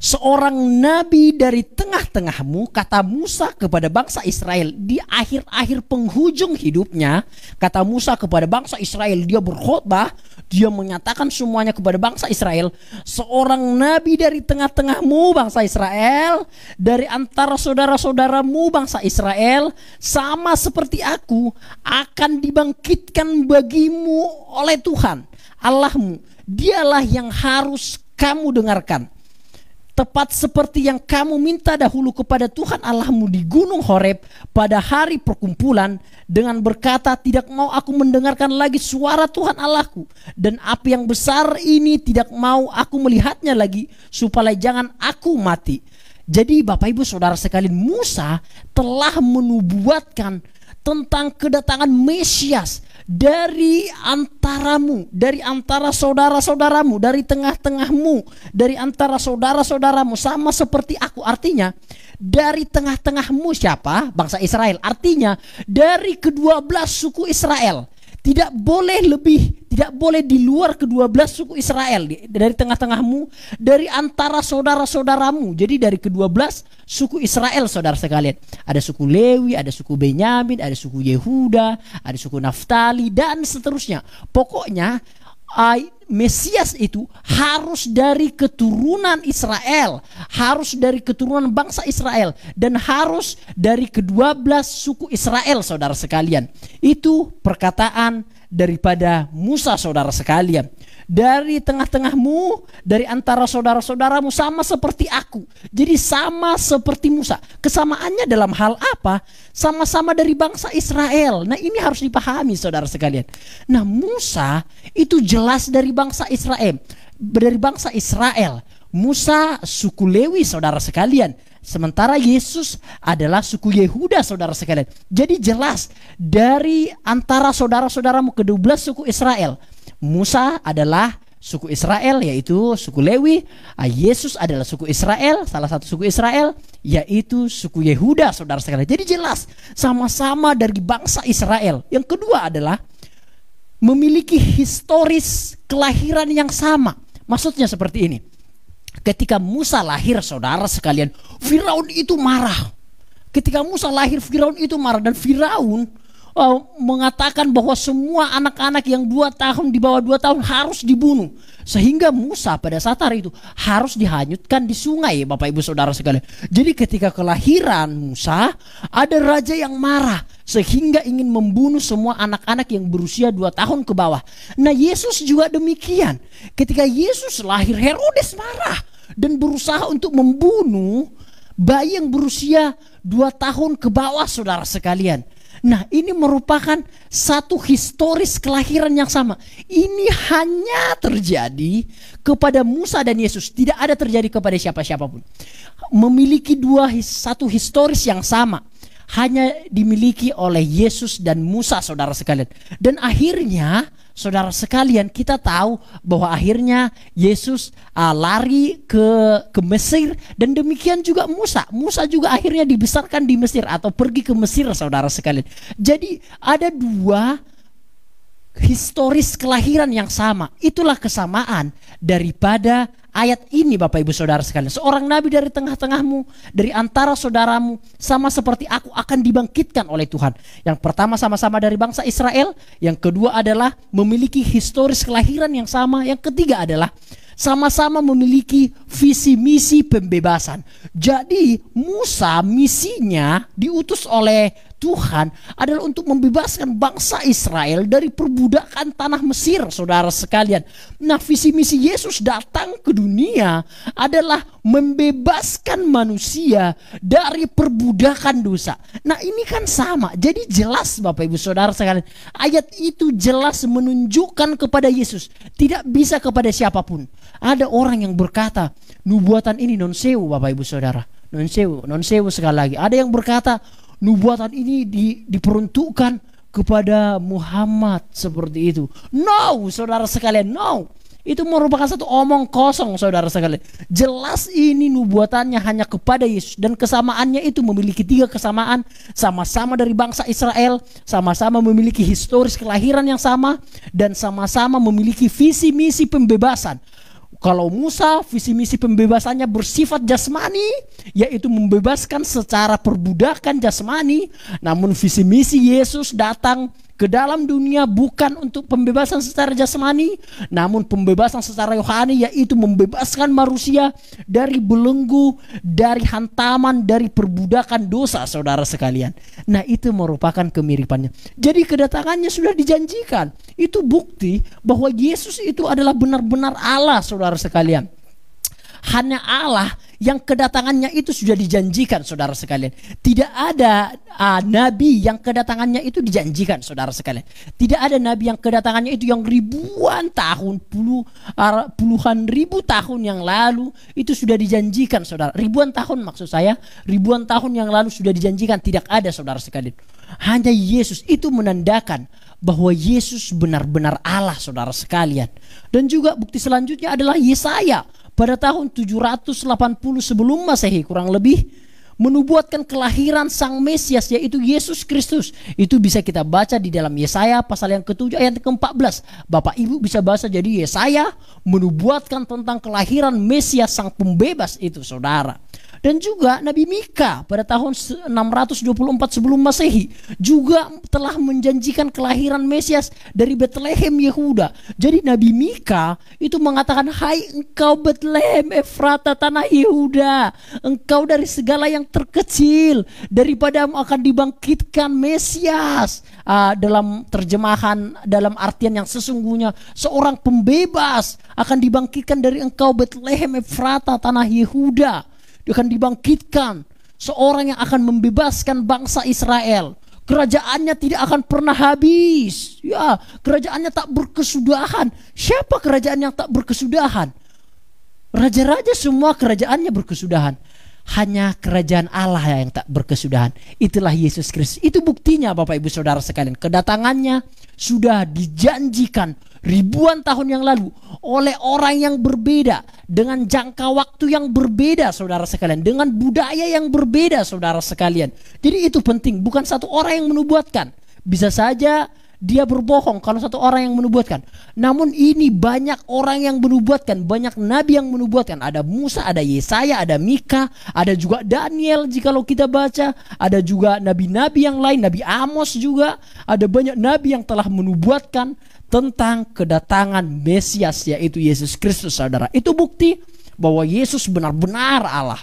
Seorang nabi dari tengah-tengahmu, kata Musa kepada bangsa Israel di akhir-akhir penghujung hidupnya. Kata Musa kepada bangsa Israel, dia berkhotbah, dia menyatakan semuanya kepada bangsa Israel. Seorang nabi dari tengah-tengahmu, bangsa Israel, dari antara saudara-saudaramu, bangsa Israel, sama seperti aku, akan dibangkitkan bagimu oleh Tuhan Allahmu. Dialah yang harus kamu dengarkan. Tepat seperti yang kamu minta dahulu kepada Tuhan Allahmu di Gunung Horeb pada hari perkumpulan, dengan berkata, tidak mau aku mendengarkan lagi suara Tuhan Allahku, dan api yang besar ini tidak mau aku melihatnya lagi, supaya jangan aku mati. Jadi Bapak Ibu Saudara sekalian, Musa telah menubuatkan tentang kedatangan Mesias dari antaramu, dari antara saudara-saudaramu, dari tengah-tengahmu, dari antara saudara-saudaramu, sama seperti aku. Artinya dari tengah-tengahmu siapa? Bangsa Israel. Artinya dari ke-12 suku Israel. Tidak boleh lebih, tidak boleh di luar ke-12 suku Israel. Dari tengah-tengahmu, dari antara saudara-saudaramu. Jadi dari ke-12 suku Israel, saudara sekalian. Ada suku Lewi, ada suku Benyamin, ada suku Yehuda, ada suku Naftali, dan seterusnya. Pokoknya Mesias itu harus dari keturunan Israel, harus dari keturunan bangsa Israel, dan harus dari ke-12 suku Israel, saudara sekalian. Itu perkataan daripada Musa, saudara sekalian. Dari tengah-tengahmu, dari antara saudara-saudaramu, sama seperti aku. Jadi sama seperti Musa. Kesamaannya dalam hal apa? Sama-sama dari bangsa Israel. Nah, ini harus dipahami, saudara sekalian. Nah, Musa itu jelas dari bangsa Israel. Dari bangsa Israel. Musa suku Lewi, saudara sekalian. Sementara Yesus adalah suku Yehuda, saudara sekalian. Jadi jelas dari antara saudara-saudaramu ke-12 suku Israel. Musa adalah suku Israel, yaitu suku Lewi. Yesus adalah suku Israel, salah satu suku Israel, yaitu suku Yehuda, saudara sekalian. Jadi jelas sama-sama dari bangsa Israel. Yang kedua adalah memiliki historis kelahiran yang sama. Maksudnya seperti ini. Ketika Musa lahir, saudara sekalian, Firaun itu marah. Ketika Musa lahir, Firaun itu marah, dan Firaun mengatakan bahwa semua anak-anak yang 2 tahun, di bawah 2 tahun harus dibunuh. Sehingga Musa pada saat hari itu harus dihanyutkan di sungai, Bapak Ibu Saudara sekalian. Jadi ketika kelahiran Musa, ada raja yang marah sehingga ingin membunuh semua anak-anak yang berusia 2 tahun ke bawah. Nah, Yesus juga demikian. Ketika Yesus lahir, Herodes marah dan berusaha untuk membunuh bayi yang berusia 2 tahun ke bawah, saudara sekalian. Nah, ini merupakan satu historis kelahiran yang sama. Ini hanya terjadi kepada Musa dan Yesus. Tidak ada terjadi kepada siapa-siapa pun. Memiliki satu historis yang sama. Hanya dimiliki oleh Yesus dan Musa, saudara sekalian. Dan akhirnya, saudara sekalian, kita tahu bahwa akhirnya Yesus lari ke Mesir, dan demikian juga Musa. Musa juga akhirnya dibesarkan di Mesir atau pergi ke Mesir, saudara sekalian. Jadi ada 2 historis kelahiran yang sama. Itulah kesamaan daripada ayat ini, Bapak Ibu Saudara sekalian. Seorang nabi dari tengah-tengahmu, dari antara saudaramu, sama seperti aku, akan dibangkitkan oleh Tuhan. Yang pertama sama-sama dari bangsa Israel. Yang kedua adalah memiliki historis kelahiran yang sama. Yang ketiga adalah sama-sama memiliki visi misi pembebasan. Jadi Musa misinya diutus oleh Tuhan adalah untuk membebaskan bangsa Israel dari perbudakan tanah Mesir, saudara sekalian. Nah, visi misi Yesus datang ke dunia adalah membebaskan manusia dari perbudakan dosa. Nah, ini kan sama. Jadi jelas Bapak Ibu Saudara sekalian, ayat itu jelas menunjukkan kepada Yesus, tidak bisa kepada siapapun. Ada orang yang berkata, nubuatan ini non sewu Bapak Ibu Saudara. Non sewu sekali lagi. Ada yang berkata, nubuatan ini diperuntukkan kepada Muhammad seperti itu. No, saudara sekalian, no. Itu merupakan satu omong kosong, saudara sekalian. Jelas ini nubuatannya hanya kepada Yesus. Dan kesamaannya itu memiliki 3 kesamaan. Sama-sama dari bangsa Israel, sama-sama memiliki historis kelahiran yang sama, dan sama-sama memiliki visi misi pembebasan. Kalau Musa, visi misi pembebasannya bersifat jasmani, yaitu membebaskan secara perbudakan jasmani. Namun visi misi Yesus datang ke dalam dunia bukan untuk pembebasan secara jasmani, namun pembebasan secara rohani, yaitu membebaskan manusia dari belenggu, dari hantaman, dari perbudakan dosa, saudara sekalian. Nah, itu merupakan kemiripannya. Jadi kedatangannya sudah dijanjikan. Itu bukti bahwa Yesus itu adalah benar-benar Allah, saudara sekalian. Hanya Allah yang kedatangannya itu sudah dijanjikan, saudara sekalian. Tidak ada nabi yang kedatangannya itu dijanjikan, saudara sekalian. Tidak ada nabi yang kedatangannya itu yang ribuan tahun, puluhan ribu tahun yang lalu itu sudah dijanjikan, saudara. Ribuan tahun maksud saya, ribuan tahun yang lalu sudah dijanjikan. Tidak ada, saudara sekalian. Hanya Yesus. Itu menandakan bahwa Yesus benar-benar Allah, saudara sekalian. Dan juga bukti selanjutnya adalah Yesaya. Pada tahun 780 sebelum Masehi kurang lebih menubuatkan kelahiran Sang Mesias, yaitu Yesus Kristus. Itu bisa kita baca di dalam Yesaya pasal yang ke-7 ayat ke-14. Bapak Ibu bisa baca, jadi Yesaya menubuatkan tentang kelahiran Mesias Sang Pembebas itu, saudara. Dan juga Nabi Mika pada tahun 624 sebelum Masehi juga telah menjanjikan kelahiran Mesias dari Bethlehem Yehuda. Jadi Nabi Mika itu mengatakan, hai engkau Bethlehem Efrata tanah Yehuda, engkau dari segala yang terkecil, daripada akan dibangkitkan Mesias. Dalam terjemahan, dalam artian yang sesungguhnya, seorang pembebas akan dibangkitkan dari engkau Bethlehem Efrata tanah Yehuda. Akan dibangkitkan seorang yang akan membebaskan bangsa Israel. Kerajaannya tidak akan pernah habis. Ya, kerajaannya tak berkesudahan. Siapa kerajaan yang tak berkesudahan? Raja-raja semua kerajaannya berkesudahan. Hanya kerajaan Allah yang tak berkesudahan. Itulah Yesus Kristus. Itu buktinya Bapak Ibu Saudara sekalian. Kedatangannya sudah dijanjikan ribuan tahun yang lalu oleh orang yang berbeda, dengan jangka waktu yang berbeda, saudara sekalian, dengan budaya yang berbeda, saudara sekalian. Jadi itu penting, bukan satu orang yang menubuatkan. Bisa saja dia berbohong kalau satu orang yang menubuatkan. Namun ini banyak orang yang menubuatkan, banyak nabi yang menubuatkan. Ada Musa, ada Yesaya, ada Mika, ada juga Daniel jikalau kita baca. Ada juga nabi-nabi yang lain, Nabi Amos juga. Ada banyak nabi yang telah menubuatkan tentang kedatangan Mesias, yaitu Yesus Kristus, saudara. Itu bukti bahwa Yesus benar-benar Allah.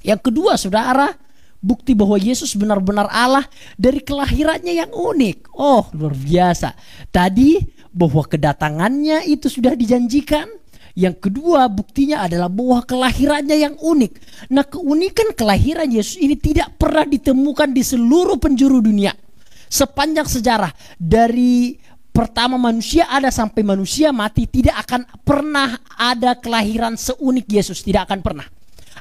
Yang kedua, saudara, bukti bahwa Yesus benar-benar Allah dari kelahirannya yang unik. Oh, luar biasa. Tadi bahwa kedatangannya itu sudah dijanjikan. Yang kedua, buktinya adalah bahwa kelahirannya yang unik. Nah, keunikan kelahiran Yesus ini tidak pernah ditemukan di seluruh penjuru dunia. Sepanjang sejarah, dari pertama manusia ada sampai manusia mati, tidak akan pernah ada kelahiran seunik Yesus. Tidak akan pernah.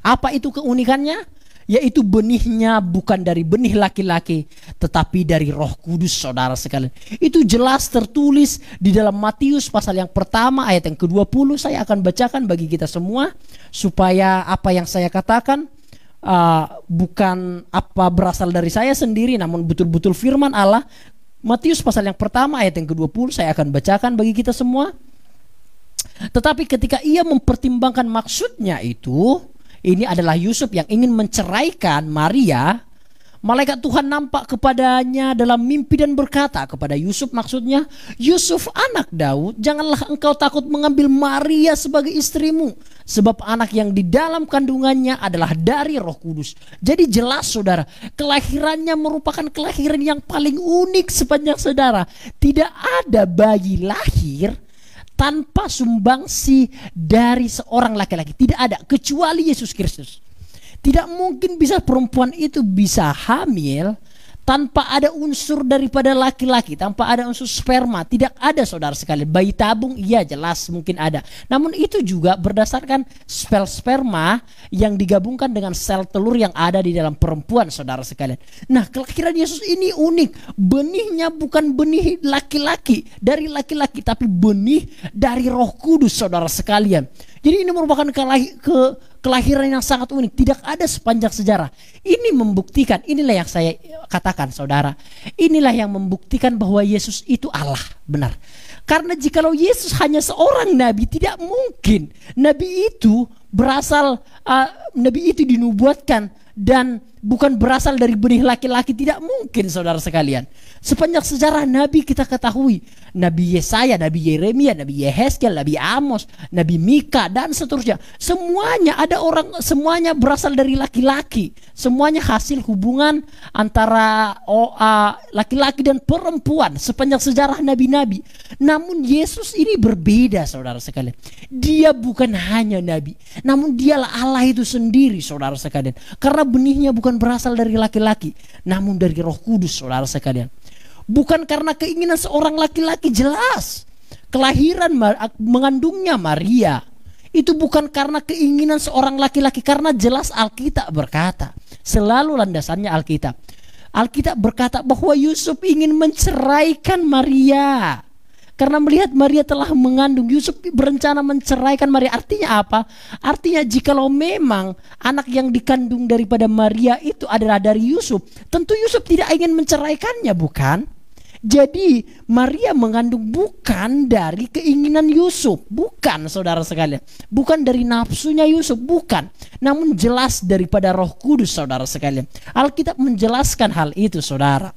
Apa itu keunikannya? Yaitu benihnya bukan dari benih laki-laki, tetapi dari Roh Kudus, saudara sekalian. Itu jelas tertulis di dalam Matius pasal yang pertama ayat yang ke-20. Saya akan bacakan bagi kita semua, supaya apa yang saya katakan bukan apa berasal dari saya sendiri, namun betul-betul firman Allah. Matius pasal yang pertama ayat yang ke-20 saya akan bacakan bagi kita semua. Tetapi ketika ia mempertimbangkan maksudnya itu, ini adalah Yusuf yang ingin menceraikan Maria, Malaikat Tuhan nampak kepadanya dalam mimpi dan berkata kepada Yusuf, maksudnya, Yusuf anak Daud, janganlah engkau takut mengambil Maria sebagai istrimu, sebab anak yang di dalam kandungannya adalah dari Roh Kudus. Jadi jelas saudara, kelahirannya merupakan kelahiran yang paling unik sepanjang sejarah. Tidak ada bayi lahir tanpa sumbangsi dari seorang laki-laki. Tidak ada, kecuali Yesus Kristus. Tidak mungkin bisa perempuan itu bisa hamil tanpa ada unsur daripada laki-laki, tanpa ada unsur sperma. Tidak ada saudara sekalian. Bayi tabung iya jelas mungkin ada. Namun itu juga berdasarkan sel sperma yang digabungkan dengan sel telur yang ada di dalam perempuan saudara sekalian. Nah, kelahiran Yesus ini unik. Benihnya bukan benih laki-laki dari laki-laki, tapi benih dari Roh Kudus saudara sekalian. Jadi ini merupakan kelahiran yang sangat unik. Tidak ada sepanjang sejarah. Ini membuktikan, inilah yang saya katakan saudara, inilah yang membuktikan bahwa Yesus itu Allah, benar. Karena jikalau Yesus hanya seorang nabi, tidak mungkin nabi itu berasal, nabi itu dinubuatkan dan bukan berasal dari benih laki-laki. Tidak mungkin saudara sekalian. Sepanjang sejarah nabi kita ketahui, Nabi Yesaya, Nabi Yeremia, Nabi Yehezkiel, Nabi Amos, Nabi Mika dan seterusnya. Semuanya semuanya berasal dari laki-laki. Semuanya hasil hubungan antara laki-laki dan perempuan sepanjang sejarah nabi-nabi. Namun Yesus ini berbeda saudara sekalian. Dia bukan hanya nabi, namun dialah Allah itu sendiri saudara sekalian. Karena benihnya bukan berasal dari laki-laki, namun dari Roh Kudus saudara sekalian. Bukan karena keinginan seorang laki-laki, jelas kelahiran mengandungnya Maria itu bukan karena keinginan seorang laki-laki, karena jelas Alkitab berkata, selalu landasannya Alkitab. Alkitab berkata bahwa Yusuf ingin menceraikan Maria. Karena melihat Maria telah mengandung, Yusuf berencana menceraikan Maria. Artinya apa? Artinya jikalau memang anak yang dikandung daripada Maria itu adalah dari Yusuf, tentu Yusuf tidak ingin menceraikannya, bukan? Jadi Maria mengandung bukan dari keinginan Yusuf, bukan saudara sekalian, bukan dari nafsunya Yusuf, bukan, namun jelas daripada Roh Kudus saudara sekalian. Alkitab menjelaskan hal itu saudara.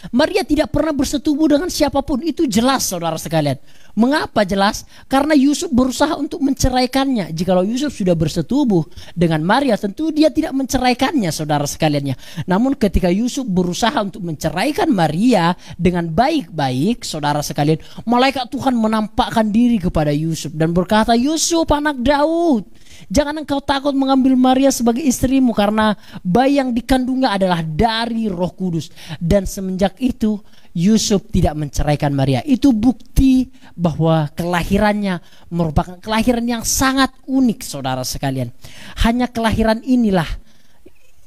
Maria tidak pernah bersetubuh dengan siapapun, itu jelas saudara sekalian. Mengapa jelas? Karena Yusuf berusaha untuk menceraikannya. Jikalau Yusuf sudah bersetubuh dengan Maria, tentu dia tidak menceraikannya saudara sekaliannya. Namun ketika Yusuf berusaha untuk menceraikan Maria dengan baik-baik saudara sekalian, malaikat Tuhan menampakkan diri kepada Yusuf dan berkata, Yusuf anak Daud, jangan engkau takut mengambil Maria sebagai istrimu, karena bayi yang dikandungnya adalah dari Roh Kudus. Dan semenjak itu Yusuf tidak menceraikan Maria. Itu bukti bahwa kelahirannya merupakan kelahiran yang sangat unik saudara sekalian. Hanya kelahiran inilah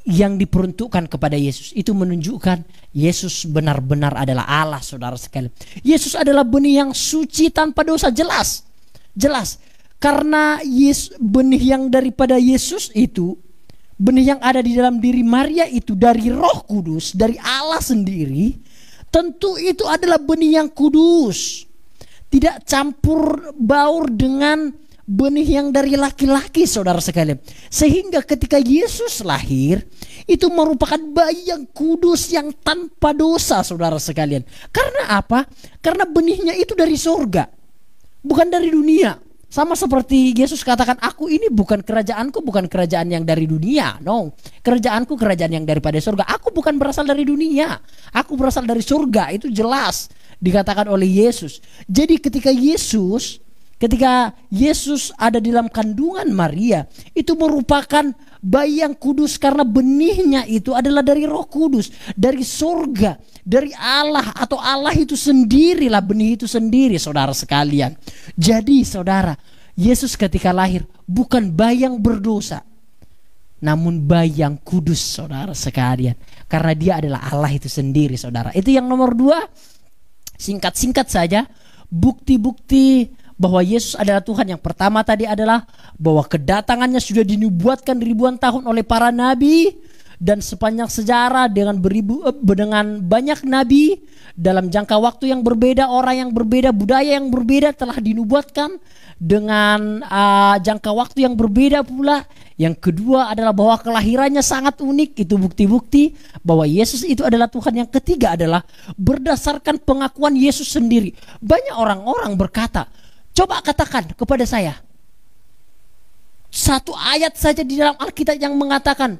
yang diperuntukkan kepada Yesus. Itu menunjukkan Yesus benar-benar adalah Allah saudara sekalian. Yesus adalah benih yang suci tanpa dosa, jelas. Jelas. Karena benih yang daripada Yesus itu, benih yang ada di dalam diri Maria itu dari Roh Kudus, dari Allah sendiri, tentu itu adalah benih yang kudus. Tidak campur baur dengan benih yang dari laki-laki saudara sekalian. Sehingga ketika Yesus lahir, itu merupakan bayi yang kudus, yang tanpa dosa saudara sekalian. Karena apa? Karena benihnya itu dari surga, bukan dari dunia. Sama seperti Yesus katakan, aku ini bukan kerajaanku, bukan kerajaan yang dari dunia. No, kerajaanku kerajaan yang daripada surga. Aku bukan berasal dari dunia, aku berasal dari surga. Itu jelas dikatakan oleh Yesus. Jadi ketika Yesus ada di dalam kandungan Maria, itu merupakan bayi yang kudus karena benihnya itu adalah dari Roh Kudus, dari surga, dari Allah, atau Allah itu sendirilah benih itu sendiri saudara sekalian. Jadi saudara, Yesus ketika lahir bukan bayi yang berdosa, namun bayi yang kudus saudara sekalian, karena dia adalah Allah itu sendiri saudara. Itu yang nomor 2. Singkat-singkat saja bukti-bukti bahwa Yesus adalah Tuhan. Yang pertama tadi adalah bahwa kedatangannya sudah dinubuatkan ribuan tahun oleh para nabi. dan sepanjang sejarah dengan dengan banyak nabi dalam jangka waktu yang berbeda, orang yang berbeda, budaya yang berbeda telah dinubuatkan dengan jangka waktu yang berbeda pula. Yang kedua adalah bahwa kelahirannya sangat unik. Itu bukti-bukti bahwa Yesus itu adalah Tuhan. Yang ketiga adalah berdasarkan pengakuan Yesus sendiri. Banyak orang-orang berkata, coba katakan kepada saya satu ayat saja di dalam Alkitab yang mengatakan,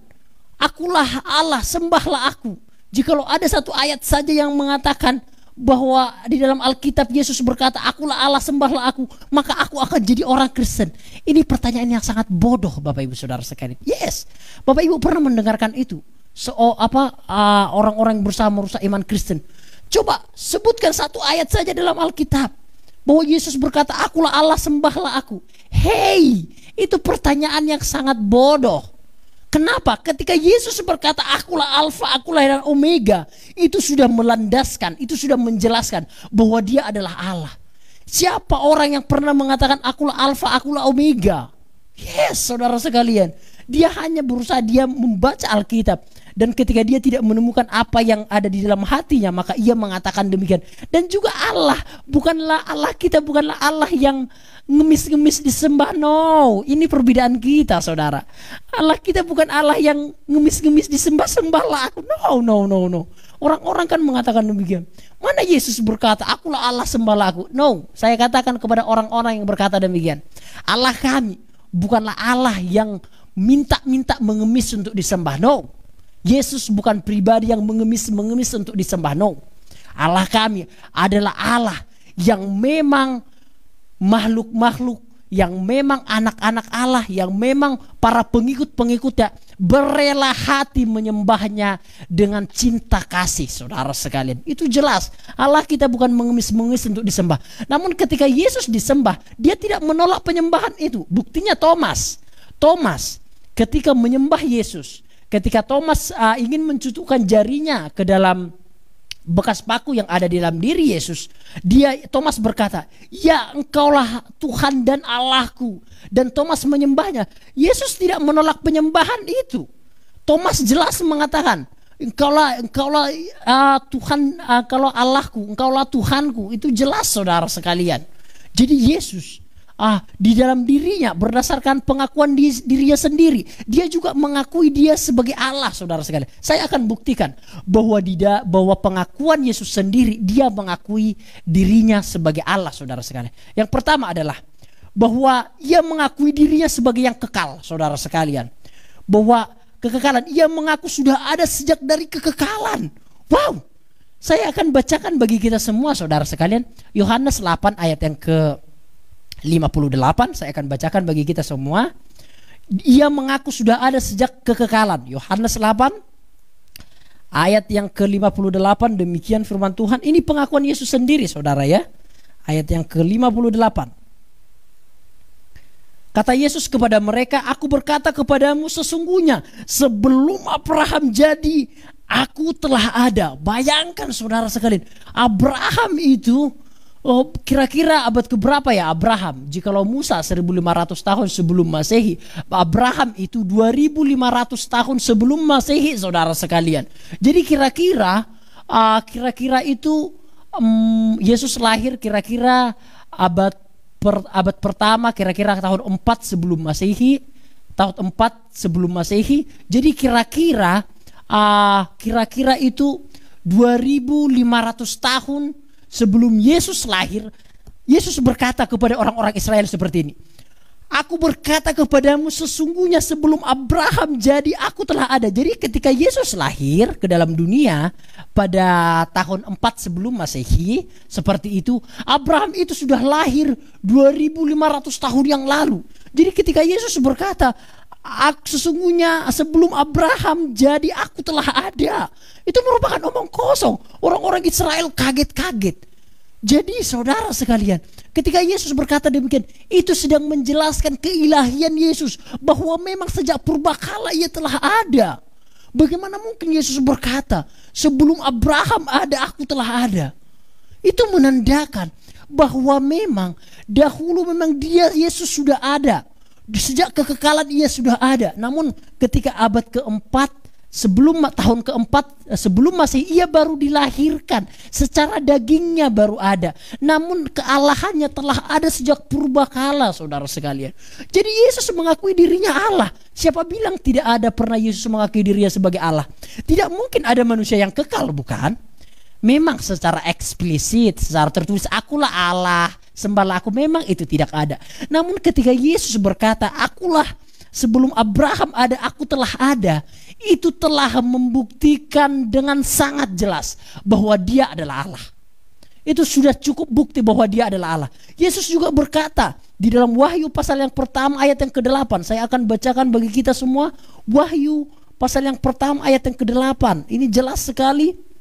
akulah Allah, sembahlah aku. Jikalau ada satu ayat saja yang mengatakan bahwa di dalam Alkitab Yesus berkata, akulah Allah, sembahlah aku, maka aku akan jadi orang Kristen. Ini pertanyaan yang sangat bodoh, Bapak Ibu Saudara sekalian. Yes, Bapak Ibu pernah mendengarkan itu? Orang-orang berusaha merusak iman Kristen. Coba sebutkan satu ayat saja dalam Alkitab bahwa Yesus berkata, akulah Allah, sembahlah aku. Hey, itu pertanyaan yang sangat bodoh. Kenapa? Ketika Yesus berkata akulah Alfa, akulah dan Omega, itu sudah melandaskan, itu sudah menjelaskan bahwa dia adalah Allah. Siapa orang yang pernah mengatakan akulah Alfa, akulah Omega? Yes, saudara sekalian. Dia hanya berusaha, dia membaca Alkitab. Dan ketika dia tidak menemukan apa yang ada di dalam hatinya, maka ia mengatakan demikian. Dan juga Allah, bukanlah Allah kita, bukanlah Allah yang ngemis-ngemis disembah. No, ini perbedaan kita, saudara. Allah kita bukan Allah yang ngemis-ngemis disembah, sembahlah aku. No. Orang-orang kan mengatakan demikian. Mana Yesus berkata, akulah Allah, sembahlah aku. No, saya katakan kepada orang-orang yang berkata demikian, Allah kami bukanlah Allah yang minta-minta mengemis untuk disembah. No, Yesus bukan pribadi yang mengemis-mengemis untuk disembah. No, Allah kami adalah Allah yang memang makhluk-makhluk, yang memang anak-anak Allah, yang memang para pengikut-pengikutnya berela hati menyembahnya dengan cinta kasih. Saudara sekalian, itu jelas Allah kita bukan mengemis-mengemis untuk disembah. Namun ketika Yesus disembah, dia tidak menolak penyembahan itu. Buktinya Thomas ketika menyembah Yesus, ketika Thomas ingin mencucukkan jarinya ke dalam bekas paku yang ada di dalam diri Yesus, Thomas berkata, ya engkaulah Tuhan dan Allahku. Dan Thomas menyembahnya. Yesus tidak menolak penyembahan itu. Thomas jelas mengatakan, engkaulah Tuhan, engkaulah Allahku, engkaulah Tuhanku. Itu jelas, saudara sekalian. Jadi Yesus di dalam dirinya, berdasarkan pengakuan dirinya sendiri, dia juga mengakui dia sebagai Allah, saudara sekalian. Saya akan buktikan bahwa pengakuan Yesus sendiri, dia mengakui dirinya sebagai Allah, saudara sekalian. Yang pertama adalah bahwa ia mengakui dirinya sebagai yang kekal, saudara sekalian. Bahwa kekekalan, ia mengaku sudah ada sejak dari kekekalan. Wow, saya akan bacakan bagi kita semua, saudara sekalian, Yohanes 8 ayat yang ke 58, saya akan bacakan bagi kita semua. Ia mengaku sudah ada sejak kekekalan. Yohanes 8 ayat yang ke-58, demikian firman Tuhan. Ini pengakuan Yesus sendiri, saudara ya. Ayat yang ke-58. Kata Yesus kepada mereka, aku berkata kepadamu sesungguhnya sebelum Abraham jadi, aku telah ada. Bayangkan, saudara sekalian, Abraham itu kira-kira abad keberapa ya Abraham? Jikalau Musa 1500 tahun sebelum Masehi, Abraham itu 2500 tahun sebelum Masehi, saudara sekalian. Jadi kira-kira itu Yesus lahir kira-kira abad pertama, kira-kira tahun 4 sebelum Masehi, tahun 4 sebelum Masehi. Jadi kira-kira itu 2500 tahun sebelum Yesus lahir. Yesus berkata kepada orang-orang Israel seperti ini, aku berkata kepadamu sesungguhnya sebelum Abraham jadi, aku telah ada. Jadi ketika Yesus lahir ke dalam dunia pada tahun 4 sebelum Masehi, seperti itu, Abraham itu sudah lahir 2500 tahun yang lalu. Jadi ketika Yesus berkata, sesungguhnya sebelum Abraham jadi, aku telah ada, itu merupakan omong kosong. Orang-orang Israel kaget-kaget. Jadi saudara sekalian, ketika Yesus berkata demikian, itu sedang menjelaskan keilahian Yesus, bahwa memang sejak purbakala ia telah ada. Bagaimana mungkin Yesus berkata sebelum Abraham ada, aku telah ada? Itu menandakan bahwa memang dahulu memang Yesus sudah ada. Sejak kekekalan ia sudah ada. Namun ketika abad keempat sebelum tahun keempat, sebelum Masehi ia baru dilahirkan, secara dagingnya baru ada. Namun kealahannya telah ada sejak purbakala, saudara sekalian. Jadi Yesus mengakui dirinya Allah. Siapa bilang tidak ada pernah Yesus mengakui dirinya sebagai Allah? Tidak mungkin ada manusia yang kekal, bukan? Memang secara eksplisit, secara tertulis, akulah Allah, sembahlah aku, memang itu tidak ada. Namun ketika Yesus berkata, akulah sebelum Abraham ada, aku telah ada, itu telah membuktikan dengan sangat jelas bahwa dia adalah Allah. Itu sudah cukup bukti bahwa dia adalah Allah. Yesus juga berkata di dalam Wahyu pasal yang pertama ayat yang ke-8. Saya akan bacakan bagi kita semua Wahyu pasal yang pertama ayat yang ke-8. Ini jelas sekali.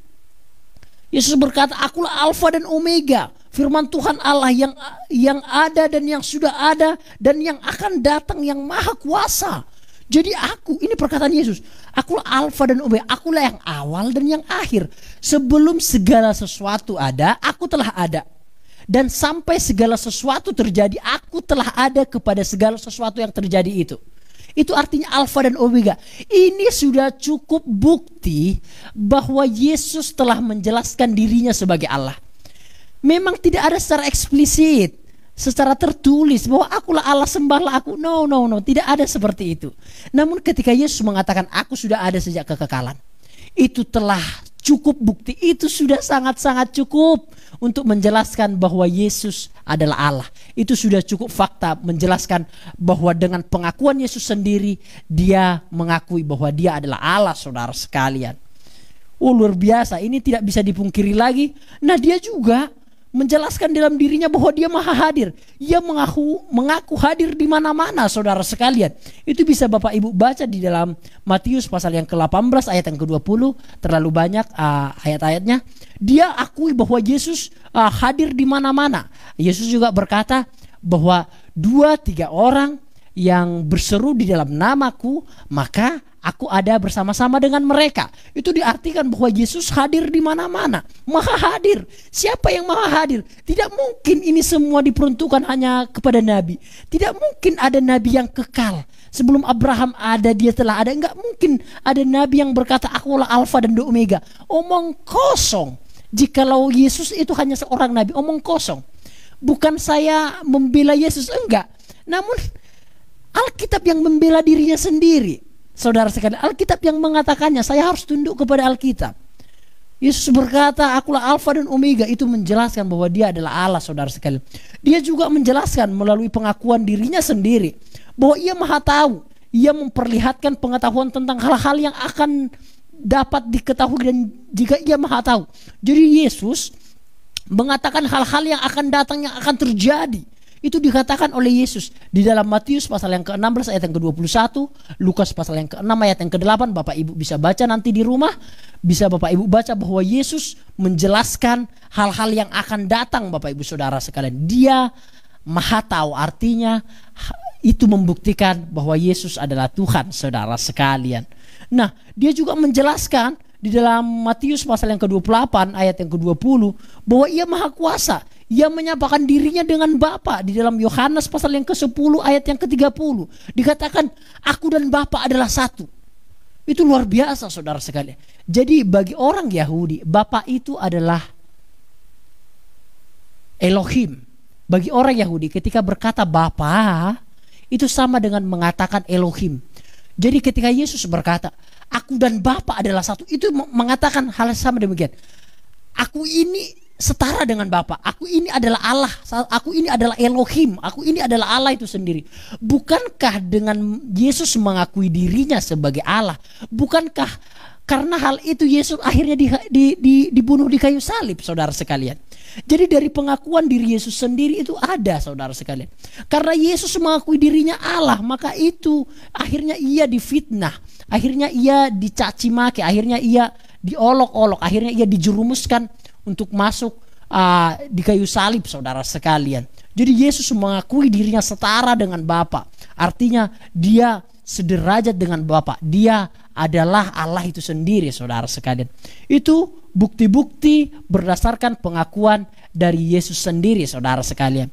Yesus berkata, akulah Alfa dan Omega, firman Tuhan Allah yang ada dan yang sudah ada dan yang akan datang, yang maha kuasa. Jadi aku, ini perkataan Yesus, akulah Alfa dan Omega, akulah yang awal dan yang akhir. Sebelum segala sesuatu ada, aku telah ada. Dan sampai segala sesuatu terjadi, aku telah ada kepada segala sesuatu yang terjadi itu. Itu artinya Alfa dan Omega. Ini sudah cukup bukti bahwa Yesus telah menjelaskan dirinya sebagai Allah. Memang tidak ada secara eksplisit, secara tertulis bahwa akulah Allah, sembahlah aku. No, tidak ada seperti itu. Namun ketika Yesus mengatakan aku sudah ada sejak kekekalan, itu telah cukup bukti. Itu sudah sangat-sangat cukup untuk menjelaskan bahwa Yesus adalah Allah. Itu sudah cukup fakta menjelaskan bahwa dengan pengakuan Yesus sendiri, dia mengakui bahwa dia adalah Allah, saudara sekalian. Luar biasa, ini tidak bisa dipungkiri lagi. Nah, dia juga menjelaskan dalam dirinya bahwa dia maha hadir. Ia mengaku hadir di mana-mana, saudara sekalian. Itu bisa Bapak Ibu baca di dalam Matius pasal yang ke-18 ayat yang ke-20. Terlalu banyak ayat-ayatnya. Dia akui bahwa Yesus hadir di mana-mana. Yesus juga berkata bahwa 2-3 orang yang berseru di dalam namaku, maka aku ada bersama-sama dengan mereka. Itu diartikan bahwa Yesus hadir di mana-mana. Maha hadir. Siapa yang maha hadir? Tidak mungkin ini semua diperuntukkan hanya kepada nabi. Tidak mungkin ada nabi yang kekal. Sebelum Abraham ada, dia telah ada. Enggak mungkin ada nabi yang berkata akulah Alfa dan Omega. Omong kosong. Jikalau Yesus itu hanya seorang nabi, omong kosong. Bukan saya membela Yesus, enggak. Namun Alkitab yang membela dirinya sendiri. Saudara sekalian, Alkitab yang mengatakannya, saya harus tunduk kepada Alkitab. Yesus berkata, akulah Alfa dan Omega. Itu menjelaskan bahwa dia adalah Allah, saudara sekalian. Dia juga menjelaskan melalui pengakuan dirinya sendiri bahwa ia maha tahu. Ia memperlihatkan pengetahuan tentang hal-hal yang akan dapat diketahui dan jika ia maha tahu. Jadi Yesus mengatakan hal-hal yang akan datang, yang akan terjadi. Itu dikatakan oleh Yesus di dalam Matius pasal yang ke-16 ayat yang ke-21, Lukas pasal yang ke-6 ayat yang ke-8. Bapak Ibu bisa baca nanti di rumah. Bisa Bapak Ibu baca bahwa Yesus menjelaskan hal-hal yang akan datang, Bapak Ibu Saudara sekalian. Dia maha tahu, artinya itu membuktikan bahwa Yesus adalah Tuhan, saudara sekalian. Nah, dia juga menjelaskan di dalam Matius pasal yang ke-28 ayat yang ke-20 bahwa ia maha kuasa. Ia menyatakan dirinya dengan Bapa. Di dalam Yohanes pasal yang ke-10 ayat yang ke-30 dikatakan aku dan Bapa adalah satu. Itu luar biasa, saudara sekalian. Jadi bagi orang Yahudi, Bapa itu adalah Elohim. Bagi orang Yahudi ketika berkata Bapa, itu sama dengan mengatakan Elohim. Jadi ketika Yesus berkata aku dan Bapa adalah satu, itu mengatakan hal sama demikian. Aku ini setara dengan Bapa. Aku ini adalah Allah. Aku ini adalah Elohim. Aku ini adalah Allah itu sendiri. Bukankah dengan Yesus mengakui dirinya sebagai Allah, bukankah karena hal itu Yesus akhirnya dibunuh di kayu salib, saudara sekalian? Jadi dari pengakuan diri Yesus sendiri itu ada, saudara sekalian. Karena Yesus mengakui dirinya Allah, maka itu akhirnya ia difitnah, akhirnya ia dicaci maki, akhirnya ia diolok-olok, akhirnya ia dijerumuskan untuk masuk di kayu salib, saudara sekalian. Jadi Yesus mengakui dirinya setara dengan Bapa. Artinya dia sederajat dengan Bapa. Dia adalah Allah itu sendiri, saudara sekalian. Itu bukti-bukti berdasarkan pengakuan dari Yesus sendiri, saudara sekalian.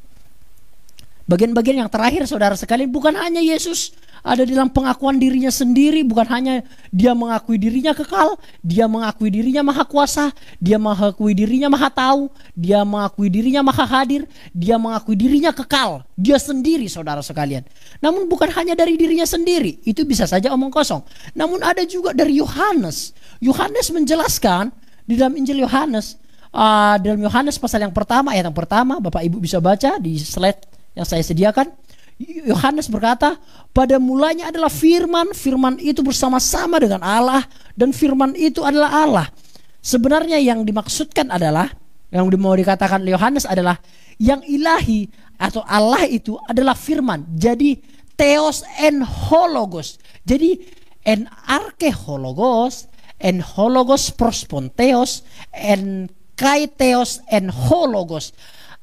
Bagian-bagian yang terakhir saudara sekalian, bukan hanya Yesus ada dalam pengakuan dirinya sendiri, bukan hanya dia mengakui dirinya kekal, dia mengakui dirinya maha kuasa, dia mengakui dirinya maha tahu, dia mengakui dirinya maha hadir, dia mengakui dirinya kekal, dia sendiri saudara sekalian. Namun bukan hanya dari dirinya sendiri, itu bisa saja omong kosong. Namun ada juga dari Yohanes. Yohanes menjelaskan di dalam Injil Yohanes, dalam Yohanes pasal yang pertama, ayat yang pertama, Bapak Ibu bisa baca di slide yang saya sediakan. Yohanes berkata, pada mulanya adalah firman, firman itu bersama-sama dengan Allah, dan firman itu adalah Allah. Sebenarnya yang dimaksudkan adalah, yang mau dikatakan Yohanes adalah, yang ilahi atau Allah itu adalah firman. Jadi theos en hologos. Jadi en arche hologos, en hologos prosponteos, en kai theos en hologos.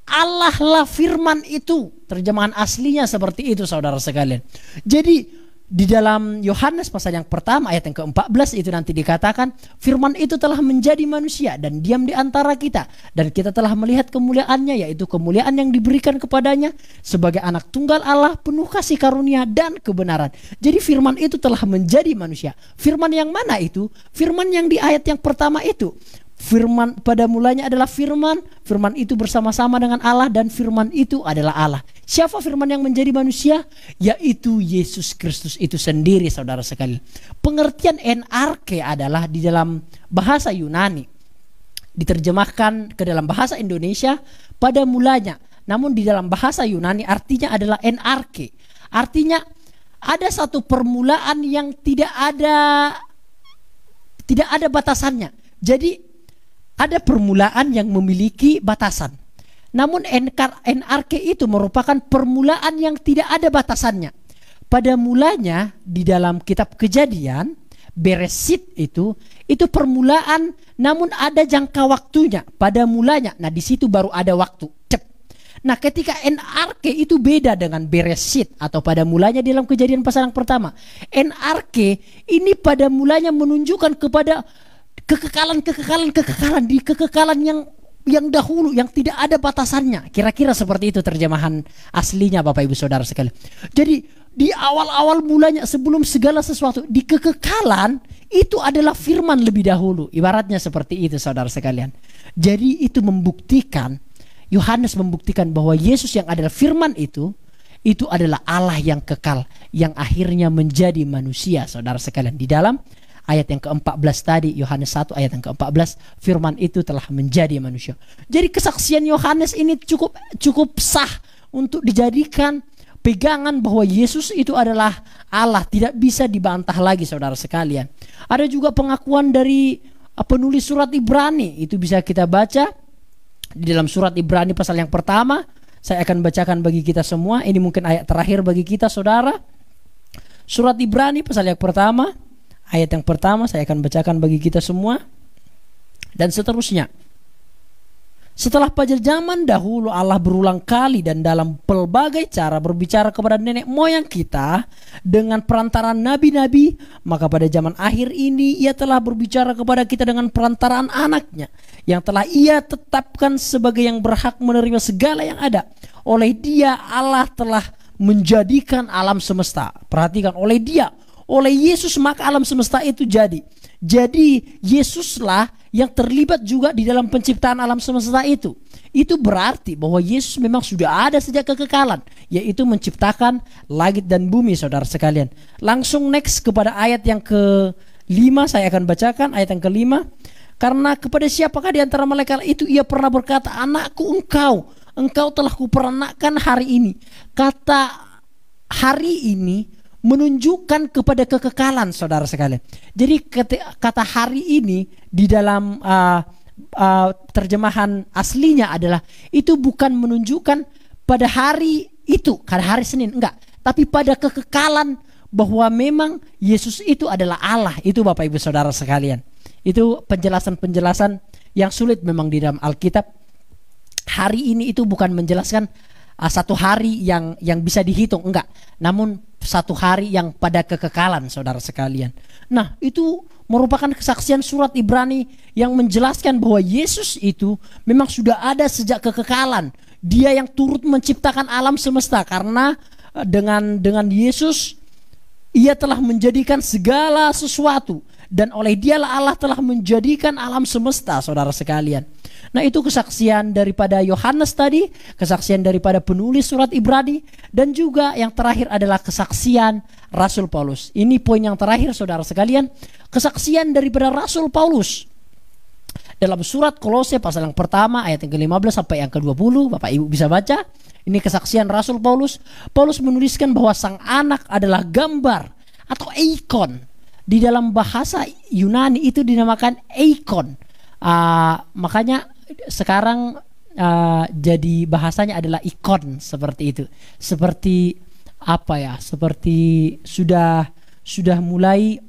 Allah lah firman itu. Terjemahan aslinya seperti itu saudara sekalian. Jadi di dalam Yohanes pasal yang pertama ayat yang ke-14 itu nanti dikatakan, firman itu telah menjadi manusia dan diam di antara kita, dan kita telah melihat kemuliaannya, yaitu kemuliaan yang diberikan kepadanya sebagai anak tunggal Allah, penuh kasih karunia dan kebenaran. Jadi firman itu telah menjadi manusia. Firman yang mana itu? Firman yang di ayat yang pertama itu. Firman, pada mulanya adalah firman, firman itu bersama-sama dengan Allah, dan firman itu adalah Allah. Siapa firman yang menjadi manusia? Yaitu Yesus Kristus itu sendiri saudara sekalian. Pengertian en arche adalah di dalam bahasa Yunani, diterjemahkan ke dalam bahasa Indonesia pada mulanya. Namun di dalam bahasa Yunani artinya adalah en arche. Artinya ada satu permulaan yang tidak ada batasannya. Jadi ada permulaan yang memiliki batasan. Namun en arche itu merupakan permulaan yang tidak ada batasannya. Pada mulanya di dalam kitab Kejadian, Beresit itu permulaan, namun ada jangka waktunya pada mulanya. Nah, di situ baru ada waktu. Nah, ketika en arche itu beda dengan Beresit atau pada mulanya dalam Kejadian pasal yang pertama. En arche ini pada mulanya menunjukkan kepada kekekalan di kekekalan yang dahulu, yang tidak ada batasannya. Kira-kira seperti itu terjemahan aslinya Bapak Ibu Saudara sekalian. Jadi di awal-awal mulanya, sebelum segala sesuatu, di kekekalan itu adalah firman lebih dahulu. Ibaratnya seperti itu saudara sekalian. Jadi itu membuktikan, Yohanes membuktikan bahwa Yesus yang adalah firman itu adalah Allah yang kekal, yang akhirnya menjadi manusia saudara sekalian. Di dalam ayat yang ke-14 tadi, Yohanes 1 ayat yang ke-14, firman itu telah menjadi manusia. Jadi kesaksian Yohanes ini cukup sah untuk dijadikan pegangan bahwa Yesus itu adalah Allah, tidak bisa dibantah lagi saudara sekalian. Ada juga pengakuan dari penulis surat Ibrani, itu bisa kita baca di dalam surat Ibrani pasal yang pertama. Saya akan bacakan bagi kita semua, ini mungkin ayat terakhir bagi kita saudara. Surat Ibrani pasal yang pertama, ayat yang pertama saya akan bacakan bagi kita semua, dan seterusnya. Setelah pada zaman dahulu Allah berulang kali dan dalam pelbagai cara berbicara kepada nenek moyang kita dengan perantaraan nabi-nabi, maka pada zaman akhir ini Ia telah berbicara kepada kita dengan perantaraan anaknya, yang telah Ia tetapkan sebagai yang berhak menerima segala yang ada. Oleh Dia Allah telah menjadikan alam semesta. Perhatikan, oleh Dia, oleh Yesus maka alam semesta itu jadi. Jadi Yesuslah yang terlibat juga di dalam penciptaan alam semesta itu. Itu berarti bahwa Yesus memang sudah ada sejak kekekalan, yaitu menciptakan langit dan bumi saudara sekalian. Langsung next kepada ayat yang ke-5, saya akan bacakan ayat yang ke-5. Karena kepada siapakah di antara malaikat itu Ia pernah berkata, anakku engkau telah kuperanakkan hari ini. Kata hari ini menunjukkan kepada kekekalan saudara sekalian. Jadi kata hari ini di dalam terjemahan aslinya adalah, itu bukan menunjukkan pada hari itu, pada hari Senin, enggak, tapi pada kekekalan, bahwa memang Yesus itu adalah Allah. Itu Bapak Ibu Saudara sekalian. Itu penjelasan-penjelasan yang sulit memang di dalam Alkitab. Hari ini itu bukan menjelaskan satu hari yang bisa dihitung, enggak, namun satu hari yang pada kekekalan saudara sekalian. Nah, itu merupakan kesaksian surat Ibrani yang menjelaskan bahwa Yesus itu memang sudah ada sejak kekekalan. Dia yang turut menciptakan alam semesta, karena dengan Yesus ia telah menjadikan segala sesuatu, dan oleh dialah Allah telah menjadikan alam semesta, saudara sekalian. Nah, itu kesaksian daripada Yohanes tadi, kesaksian daripada penulis surat Ibrani, dan juga yang terakhir adalah kesaksian Rasul Paulus. Ini poin yang terakhir, saudara sekalian, kesaksian daripada Rasul Paulus dalam surat Kolose pasal yang pertama ayat yang ke-15 sampai yang ke-20. Bapak Ibu bisa baca. Ini kesaksian Rasul Paulus. Paulus menuliskan bahwa sang anak adalah gambar atau ikon. Di dalam bahasa Yunani itu dinamakan ikon. Makanya sekarang jadi bahasanya adalah ikon, seperti itu. Seperti apa ya? Seperti sudah mulai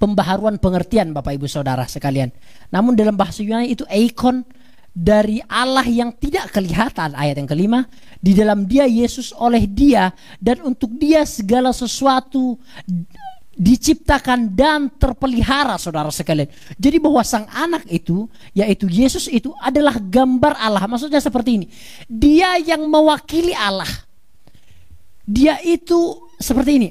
pembaharuan pengertian, Bapak Ibu Saudara sekalian. Namun dalam bahasa Yunani itu ikon dari Allah yang tidak kelihatan. Ayat yang kelima, di dalam dia Yesus, oleh dia dan untuk dia segala sesuatu diciptakan dan terpelihara, saudara sekalian. Jadi bahwa sang anak itu, yaitu Yesus itu adalah gambar Allah. Maksudnya seperti ini, dia yang mewakili Allah. Dia itu seperti ini,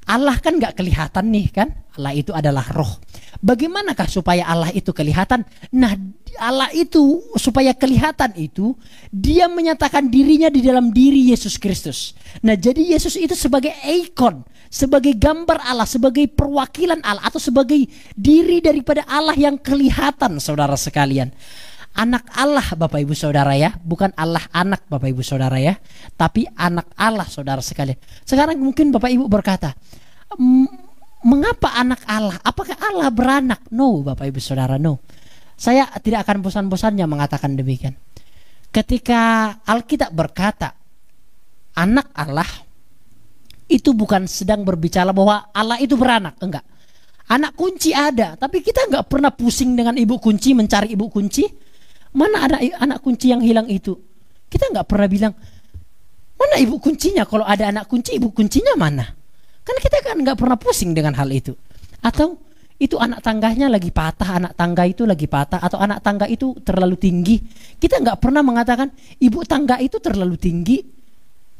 Allah kan gak kelihatan nih kan, Allah itu adalah roh. Bagaimanakah supaya Allah itu kelihatan? Nah, Allah itu supaya kelihatan itu, dia menyatakan dirinya di dalam diri Yesus Kristus. Nah, jadi Yesus itu sebagai ikon, sebagai gambar Allah, sebagai perwakilan Allah, atau sebagai diri daripada Allah yang kelihatan, saudara sekalian. Anak Allah, Bapak Ibu Saudara ya, bukan Allah anak, Bapak Ibu Saudara ya, tapi anak Allah, saudara sekalian. Sekarang mungkin Bapak Ibu berkata, mengapa anak Allah? Apakah Allah beranak? No, Bapak Ibu Saudara, no. Saya tidak akan bosan-bosannya mengatakan demikian. Ketika Alkitab berkata anak Allah, itu bukan sedang berbicara bahwa Allah itu beranak, enggak. Anak kunci ada, tapi kita enggak pernah pusing dengan ibu kunci, mencari ibu kunci. Mana ada anak kunci yang hilang itu? Kita enggak pernah bilang, mana ibu kuncinya? Kalau ada anak kunci, ibu kuncinya mana? Kan kita kan enggak pernah pusing dengan hal itu. Atau itu anak tangganya lagi patah, anak tangga itu lagi patah, atau anak tangga itu terlalu tinggi. Kita enggak pernah mengatakan ibu tangga itu terlalu tinggi.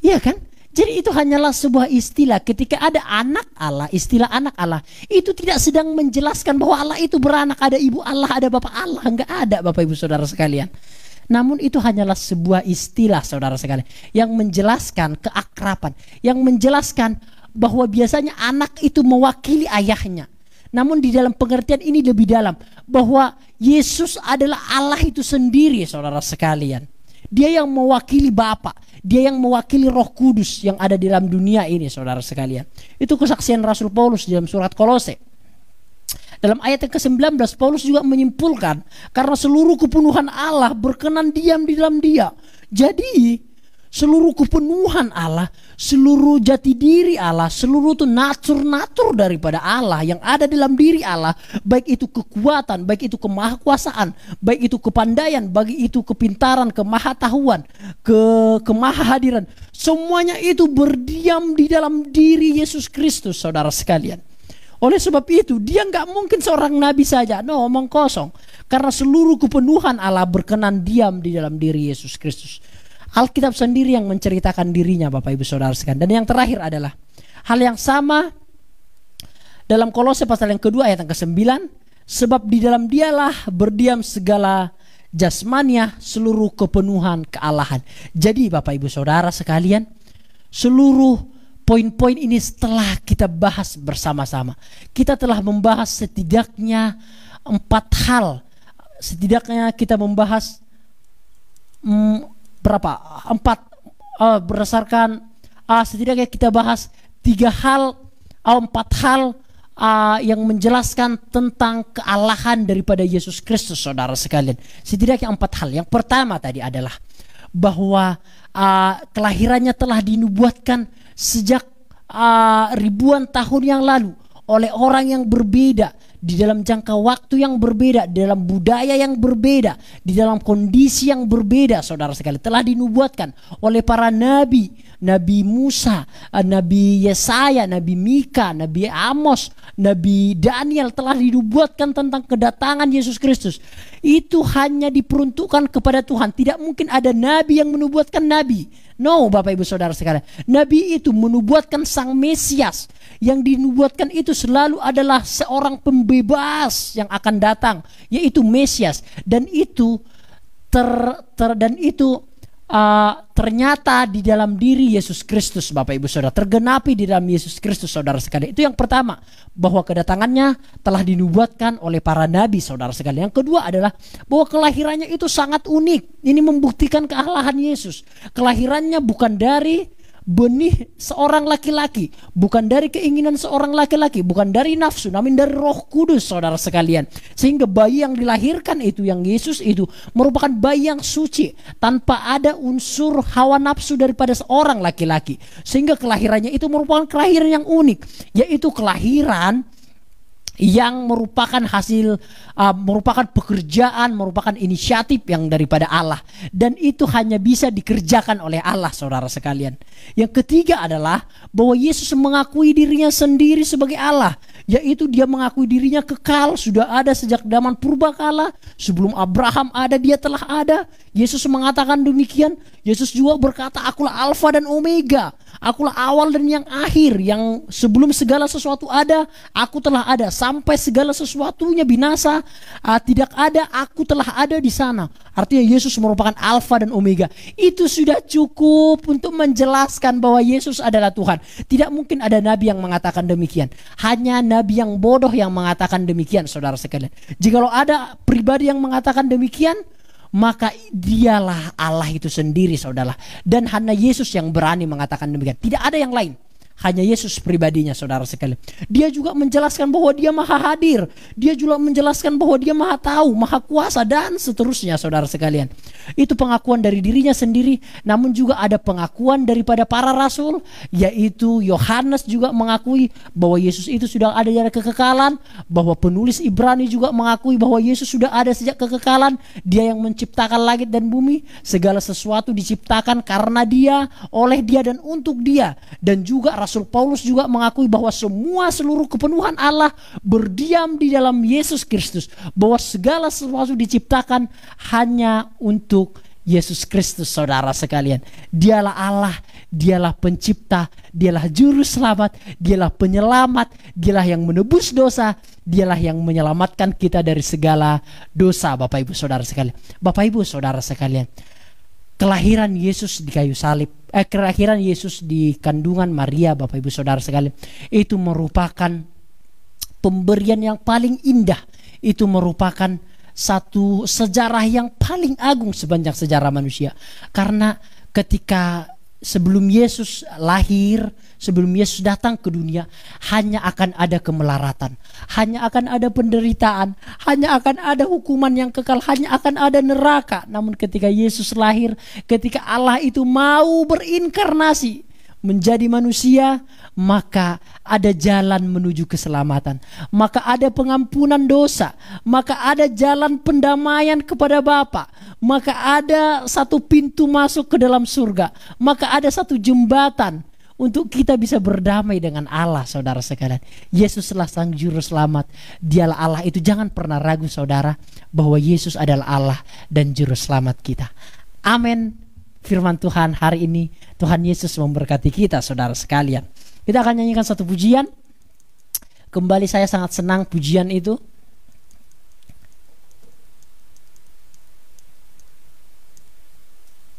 Iya kan? Jadi itu hanyalah sebuah istilah. Ketika ada anak Allah, istilah anak Allah, itu tidak sedang menjelaskan bahwa Allah itu beranak, ada ibu Allah, ada bapak Allah. Enggak ada, Bapak Ibu Saudara sekalian. Namun itu hanyalah sebuah istilah, saudara sekalian, yang menjelaskan keakraban, yang menjelaskan bahwa biasanya anak itu mewakili ayahnya. Namun di dalam pengertian ini lebih dalam, bahwa Yesus adalah Allah itu sendiri, saudara sekalian. Dia yang mewakili Bapa, dia yang mewakili Roh Kudus yang ada di dalam dunia ini, saudara sekalian. Itu kesaksian Rasul Paulus di dalam surat Kolose. Dalam ayat yang ke-19 Paulus juga menyimpulkan, karena seluruh kepenuhan Allah berkenan diam di dalam dia. Jadi seluruh kepenuhan Allah, seluruh jati diri Allah, seluruh itu natur-natur daripada Allah yang ada dalam diri Allah, baik itu kekuatan, baik itu kemahakuasaan, baik itu kepandaian, baik itu kepintaran, kemahatahuan, kemahahadiran, semuanya itu berdiam di dalam diri Yesus Kristus, saudara sekalian. Oleh sebab itu dia nggak mungkin seorang nabi saja, no, omong kosong, karena seluruh kepenuhan Allah berkenan diam di dalam diri Yesus Kristus. Alkitab sendiri yang menceritakan dirinya, Bapak Ibu Saudara sekalian. Dan yang terakhir adalah hal yang sama dalam Kolose pasal yang kedua ayat yang ke-9, sebab di dalam dialah berdiam segala jasmania, seluruh kepenuhan kealahan. Jadi Bapak Ibu Saudara sekalian, seluruh poin-poin ini setelah kita bahas bersama-sama, kita telah membahas setidaknya 4 hal. Setidaknya kita membahas berapa? 4 berdasarkan setidaknya kita bahas 3 hal, 4 hal yang menjelaskan tentang kealahan daripada Yesus Kristus, saudara sekalian. Setidaknya 4 hal. Yang pertama tadi adalah bahwa kelahirannya telah dinubuatkan sejak ribuan tahun yang lalu oleh orang yang berbeda di dalam jangka waktu yang berbeda, di dalam budaya yang berbeda, di dalam kondisi yang berbeda, saudara sekalian, telah dinubuatkan oleh para nabi, Nabi Musa, Nabi Yesaya, Nabi Mika, Nabi Amos, Nabi Daniel, telah dinubuatkan tentang kedatangan Yesus Kristus. Itu hanya diperuntukkan kepada Tuhan. Tidak mungkin ada nabi yang menubuatkan nabi. No, Bapak Ibu Saudara sekalian. Nabi itu menubuatkan Sang Mesias. Yang dinubuatkan itu selalu adalah seorang pembebas yang akan datang, yaitu Mesias. Dan itu ternyata di dalam diri Yesus Kristus, Bapak Ibu Saudara, tergenapi di dalam Yesus Kristus, saudara sekalian. Itu yang pertama, bahwa kedatangannya telah dinubuatkan oleh para nabi, saudara sekalian. Yang kedua adalah bahwa kelahirannya itu sangat unik. Ini membuktikan kealahan Yesus. Kelahirannya bukan dari benih seorang laki-laki, bukan dari keinginan seorang laki-laki, bukan dari nafsu, namun dari Roh Kudus, saudara sekalian. Sehingga bayi yang dilahirkan itu, yang Yesus itu, merupakan bayi yang suci, tanpa ada unsur hawa nafsu daripada seorang laki-laki. Sehingga kelahirannya itu merupakan kelahiran yang unik, yaitu kelahiran yang merupakan hasil, merupakan pekerjaan, merupakan inisiatif yang daripada Allah. Dan itu hanya bisa dikerjakan oleh Allah, saudara sekalian. Yang ketiga adalah bahwa Yesus mengakui dirinya sendiri sebagai Allah, yaitu dia mengakui dirinya kekal, sudah ada sejak zaman purbakala. Sebelum Abraham ada, dia telah ada. Yesus mengatakan demikian. Yesus juga berkata, akulah Alfa dan Omega, akulah awal dan yang akhir, yang sebelum segala sesuatu ada, aku telah ada. Sampai segala sesuatunya binasa, tidak ada, aku telah ada di sana. Artinya Yesus merupakan Alfa dan Omega. Itu sudah cukup untuk menjelaskan bahwa Yesus adalah Tuhan. Tidak mungkin ada nabi yang mengatakan demikian. Hanya nabi yang bodoh yang mengatakan demikian, saudara sekalian. Jikalau ada pribadi yang mengatakan demikian, maka dialah Allah itu sendiri, saudara. Dan hanya Yesus yang berani mengatakan demikian. Tidak ada yang lain. Hanya Yesus pribadinya, saudara sekalian. Dia juga menjelaskan bahwa dia maha hadir. Dia juga menjelaskan bahwa dia maha tahu, maha kuasa, dan seterusnya, saudara sekalian. Itu pengakuan dari dirinya sendiri. Namun juga ada pengakuan daripada para rasul, yaitu Yohanes juga mengakui bahwa Yesus itu sudah ada dari kekekalan. Bahwa penulis Ibrani juga mengakui bahwa Yesus sudah ada sejak kekekalan. Dia yang menciptakan langit dan bumi. Segala sesuatu diciptakan karena dia, oleh dia, dan untuk dia. Dan juga Rasul Paulus juga mengakui bahwa seluruh kepenuhan Allah berdiam di dalam Yesus Kristus. Bahwa segala sesuatu diciptakan hanya untuk Yesus Kristus, saudara sekalian. Dialah Allah, dialah pencipta, dialah juru selamat, dialah penyelamat, dialah yang menebus dosa, dialah yang menyelamatkan kita dari segala dosa, Bapak Ibu Saudara sekalian. Bapak Ibu Saudara sekalian, kelahiran Yesus di kayu salib, kelahiran Yesus di kandungan Maria, Bapak Ibu Saudara sekalian, itu merupakan pemberian yang paling indah. Itu merupakan satu sejarah yang paling agung sepanjang sejarah manusia. Karena ketika sebelum Yesus lahir, sebelum Yesus datang ke dunia, hanya akan ada kemelaratan, hanya akan ada penderitaan, hanya akan ada hukuman yang kekal, hanya akan ada neraka. Namun ketika Yesus lahir, ketika Allah itu mau berinkarnasi menjadi manusia, maka ada jalan menuju keselamatan, maka ada pengampunan dosa, maka ada jalan pendamaian kepada Bapa, maka ada satu pintu masuk ke dalam surga, maka ada satu jembatan untuk kita bisa berdamai dengan Allah, saudara sekalian. Yesuslah sang juru selamat, dialah Allah. Itu jangan pernah ragu, saudara, bahwa Yesus adalah Allah dan juru selamat kita. Amin. Firman Tuhan hari ini, Tuhan Yesus memberkati kita, saudara sekalian. Kita akan nyanyikan satu pujian. Kembali saya sangat senang pujian itu.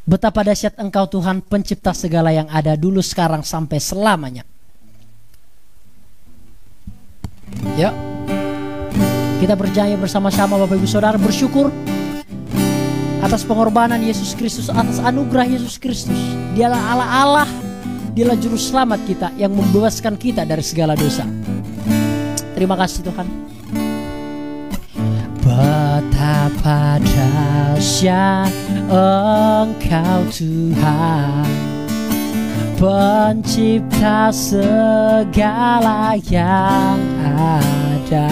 Betapa dahsyat Engkau Tuhan, pencipta segala yang ada, dulu, sekarang, sampai selamanya. Yuk, kita bernyanyi bersama-sama, Bapak Ibu Saudara, bersyukur atas pengorbanan Yesus Kristus, atas anugerah Yesus Kristus. Dialah Allah, dialah juru selamat kita yang membebaskan kita dari segala dosa. Terima kasih Tuhan. Betapa dahsyat Engkau Tuhan, pencipta segala yang ada,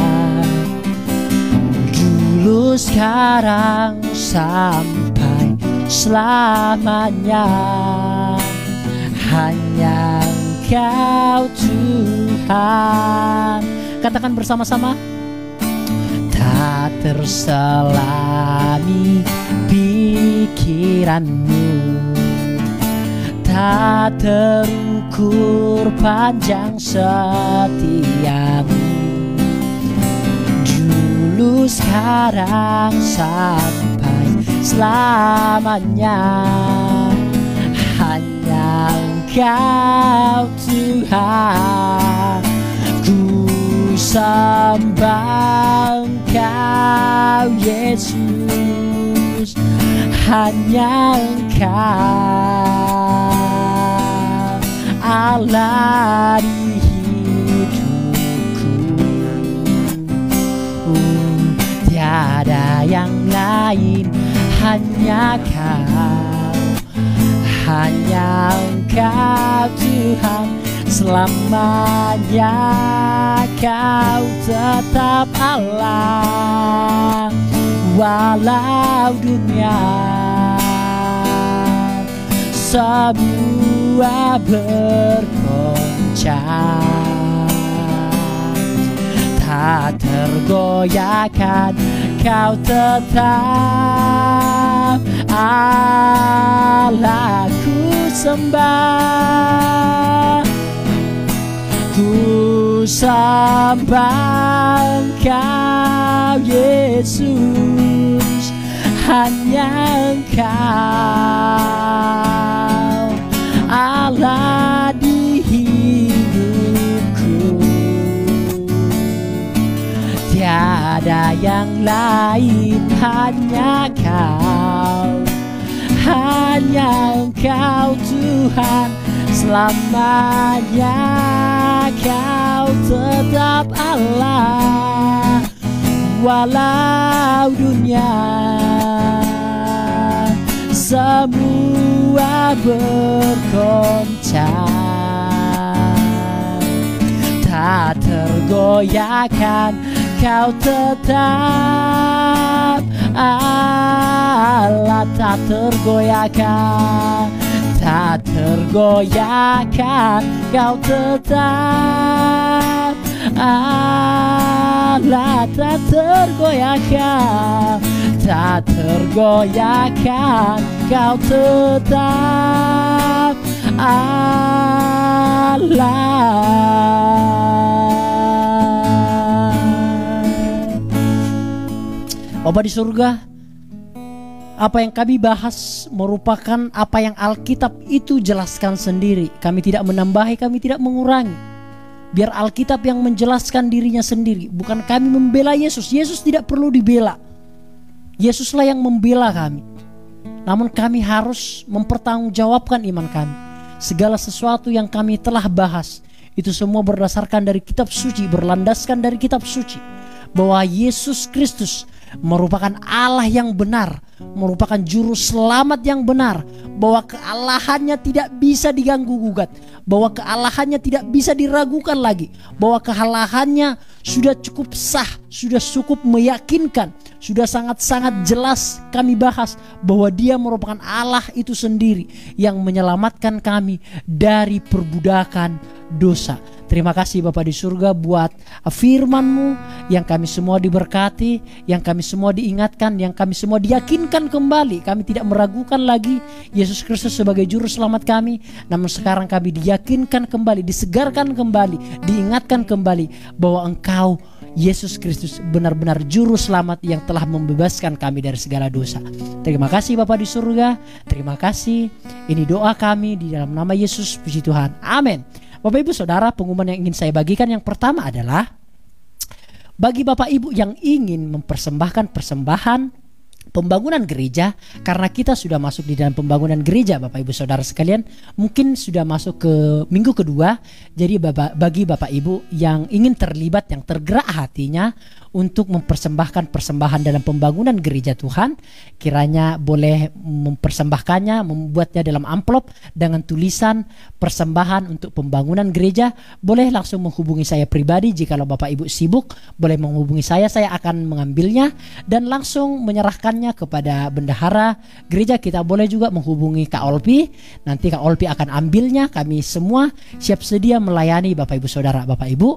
dulu, sekarang, sampai selamanya. Hanya Engkau Tuhan. Katakan bersama-sama. Tak terselami pikiranmu, tak terukur panjang setiamu. Dulu, sekarang, sampai selamanya. Hanya Engkau Tuhan. Ku sembah Engkau Yesus. Hanya Engkau Allah di hidupku. Tiada yang lain, hanya Kau. Hanya Engkau Tuhan. Selamanya Kau tetap Allah. Walau dunia semua bergoncang, tak tergoyahkan, Kau tetap Allah. Ku sembah, ku sembah Engkau Yesus. Hanya Engkau Allah di hidupku. Tiada yang lain, hanya Kau. Hanya Engkau Tuhan. Selamanya Kau tetap Allah. Walau dunia semua bergoncang, tak tergoyahkan, Kau tetap Allah. Tak tergoyahkan, tak tergoyahkan, Kau tetap Allah. Tak tergoyahkan, tak tergoyahkan, Kau tetap Allah. Bapa di surga, apa yang kami bahas merupakan apa yang Alkitab itu jelaskan sendiri. Kami tidak menambahi, kami tidak mengurangi. Biar Alkitab yang menjelaskan dirinya sendiri. Bukan kami membela Yesus. Yesus tidak perlu dibela. Yesuslah yang membela kami. Namun kami harus mempertanggungjawabkan iman kami. Segala sesuatu yang kami telah bahas, itu semua berdasarkan dari kitab suci, berlandaskan dari kitab suci. Bahwa Yesus Kristus merupakan Allah yang benar, merupakan juru selamat yang benar, bahwa kealahannya tidak bisa diganggu gugat, bahwa kealahannya tidak bisa diragukan lagi, bahwa kealahannya sudah cukup sah, sudah cukup meyakinkan, sudah sangat-sangat jelas kami bahas bahwa Dia merupakan Allah itu sendiri yang menyelamatkan kami dari perbudakan dosa. Terima kasih Bapa di surga buat firman-Mu yang kami semua diberkati, yang kami semua diingatkan, yang kami semua diyakinkan kembali. Kami tidak meragukan lagi Yesus Kristus sebagai juru selamat kami, namun sekarang kami diyakinkan kembali, disegarkan kembali, diingatkan kembali bahwa Engkau Yesus Kristus benar-benar juru selamat yang telah membebaskan kami dari segala dosa. Terima kasih Bapa di surga, terima kasih. Ini doa kami di dalam nama Yesus, puji Tuhan. Amin. Bapak Ibu Saudara, pengumuman yang ingin saya bagikan yang pertama adalah bagi Bapak Ibu yang ingin mempersembahkan persembahan pembangunan gereja, karena kita sudah masuk di dalam pembangunan gereja Bapak Ibu Saudara sekalian, mungkin sudah masuk ke minggu kedua. Jadi bagi Bapak Ibu yang ingin terlibat, yang tergerak hatinya untuk mempersembahkan persembahan dalam pembangunan gereja Tuhan, kiranya boleh mempersembahkannya, membuatnya dalam amplop dengan tulisan persembahan untuk pembangunan gereja. Boleh langsung menghubungi saya pribadi. Jikalau Bapak Ibu sibuk, boleh menghubungi saya akan mengambilnya dan langsung menyerahkannya kepada bendahara gereja. Kita boleh juga menghubungi Kak Olpi, nanti Kak Olpi akan ambilnya. Kami semua siap sedia melayani Bapak Ibu Saudara. Bapak Ibu,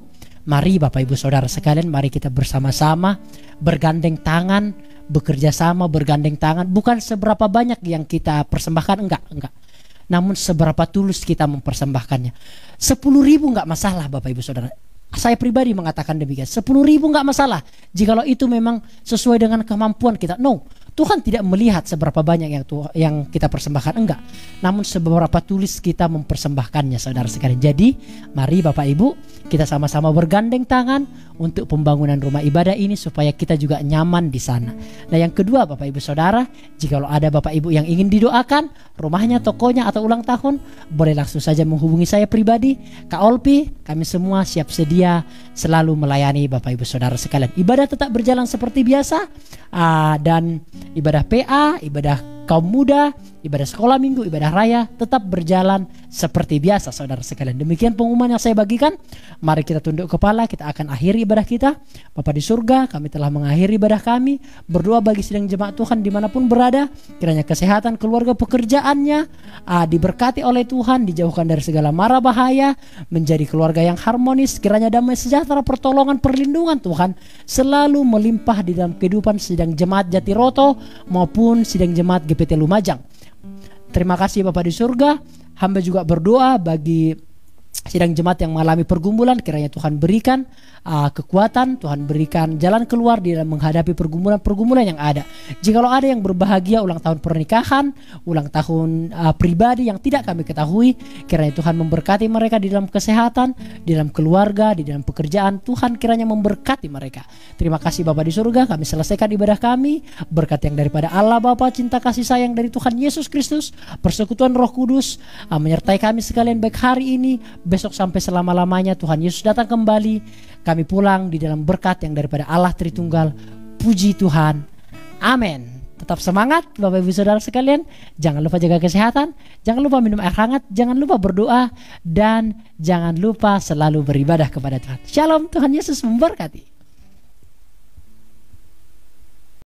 mari Bapak Ibu Saudara sekalian, mari kita bersama-sama bergandeng tangan, bekerja sama, bergandeng tangan. Bukan seberapa banyak yang kita persembahkan, enggak. Namun seberapa tulus kita mempersembahkannya. 10.000 enggak masalah Bapak Ibu Saudara. Saya pribadi mengatakan demikian. 10.000 enggak masalah jikalau itu memang sesuai dengan kemampuan kita. No, Tuhan tidak melihat seberapa banyak yang kita persembahkan, enggak. Namun seberapa tulus kita mempersembahkannya saudara sekalian. Jadi mari Bapak Ibu kita sama-sama bergandeng tangan untuk pembangunan rumah ibadah ini supaya kita juga nyaman di sana. Nah yang kedua Bapak Ibu Saudara, jikalau ada Bapak Ibu yang ingin didoakan rumahnya, tokonya atau ulang tahun, boleh langsung saja menghubungi saya pribadi, Kak Olpi. Kami semua siap sedia selalu melayani Bapak Ibu Saudara sekalian. Ibadah tetap berjalan seperti biasa, dan ibadah PA, ibadah kaum muda, ibadah sekolah minggu, ibadah raya tetap berjalan seperti biasa saudara sekalian. Demikian pengumuman yang saya bagikan. Mari kita tunduk kepala, kita akan akhiri ibadah kita. Bapa di surga, kami telah mengakhiri ibadah kami. Berdoa bagi sidang jemaat Tuhan dimanapun berada, kiranya kesehatan keluarga pekerjaannya diberkati oleh Tuhan, dijauhkan dari segala mara bahaya, menjadi keluarga yang harmonis. Kiranya damai sejahtera, pertolongan, perlindungan Tuhan selalu melimpah di dalam kehidupan sidang jemaat Jatiroto maupun sidang jemaat GPT Lumajang. Terima kasih Bapak di surga. Hamba juga berdoa bagi sidang jemaat yang mengalami pergumulan, kiranya Tuhan berikan kekuatan, Tuhan berikan jalan keluar di dalam menghadapi pergumulan-pergumulan yang ada. Jikalau ada yang berbahagia ulang tahun pernikahan, ulang tahun pribadi yang tidak kami ketahui, kiranya Tuhan memberkati mereka di dalam kesehatan, di dalam keluarga, di dalam pekerjaan. Tuhan kiranya memberkati mereka. Terima kasih Bapa di surga, kami selesaikan ibadah kami. Berkat yang daripada Allah Bapa, cinta kasih sayang dari Tuhan Yesus Kristus, persekutuan Roh Kudus menyertai kami sekalian baik hari ini, besok sampai selama-lamanya. Tuhan Yesus datang kembali, kami pulang di dalam berkat yang daripada Allah Tritunggal. Puji Tuhan. Amin. Tetap semangat Bapak Ibu Saudara sekalian. Jangan lupa jaga kesehatan, jangan lupa minum air hangat, jangan lupa berdoa, dan jangan lupa selalu beribadah kepada Tuhan. Shalom, Tuhan Yesus memberkati.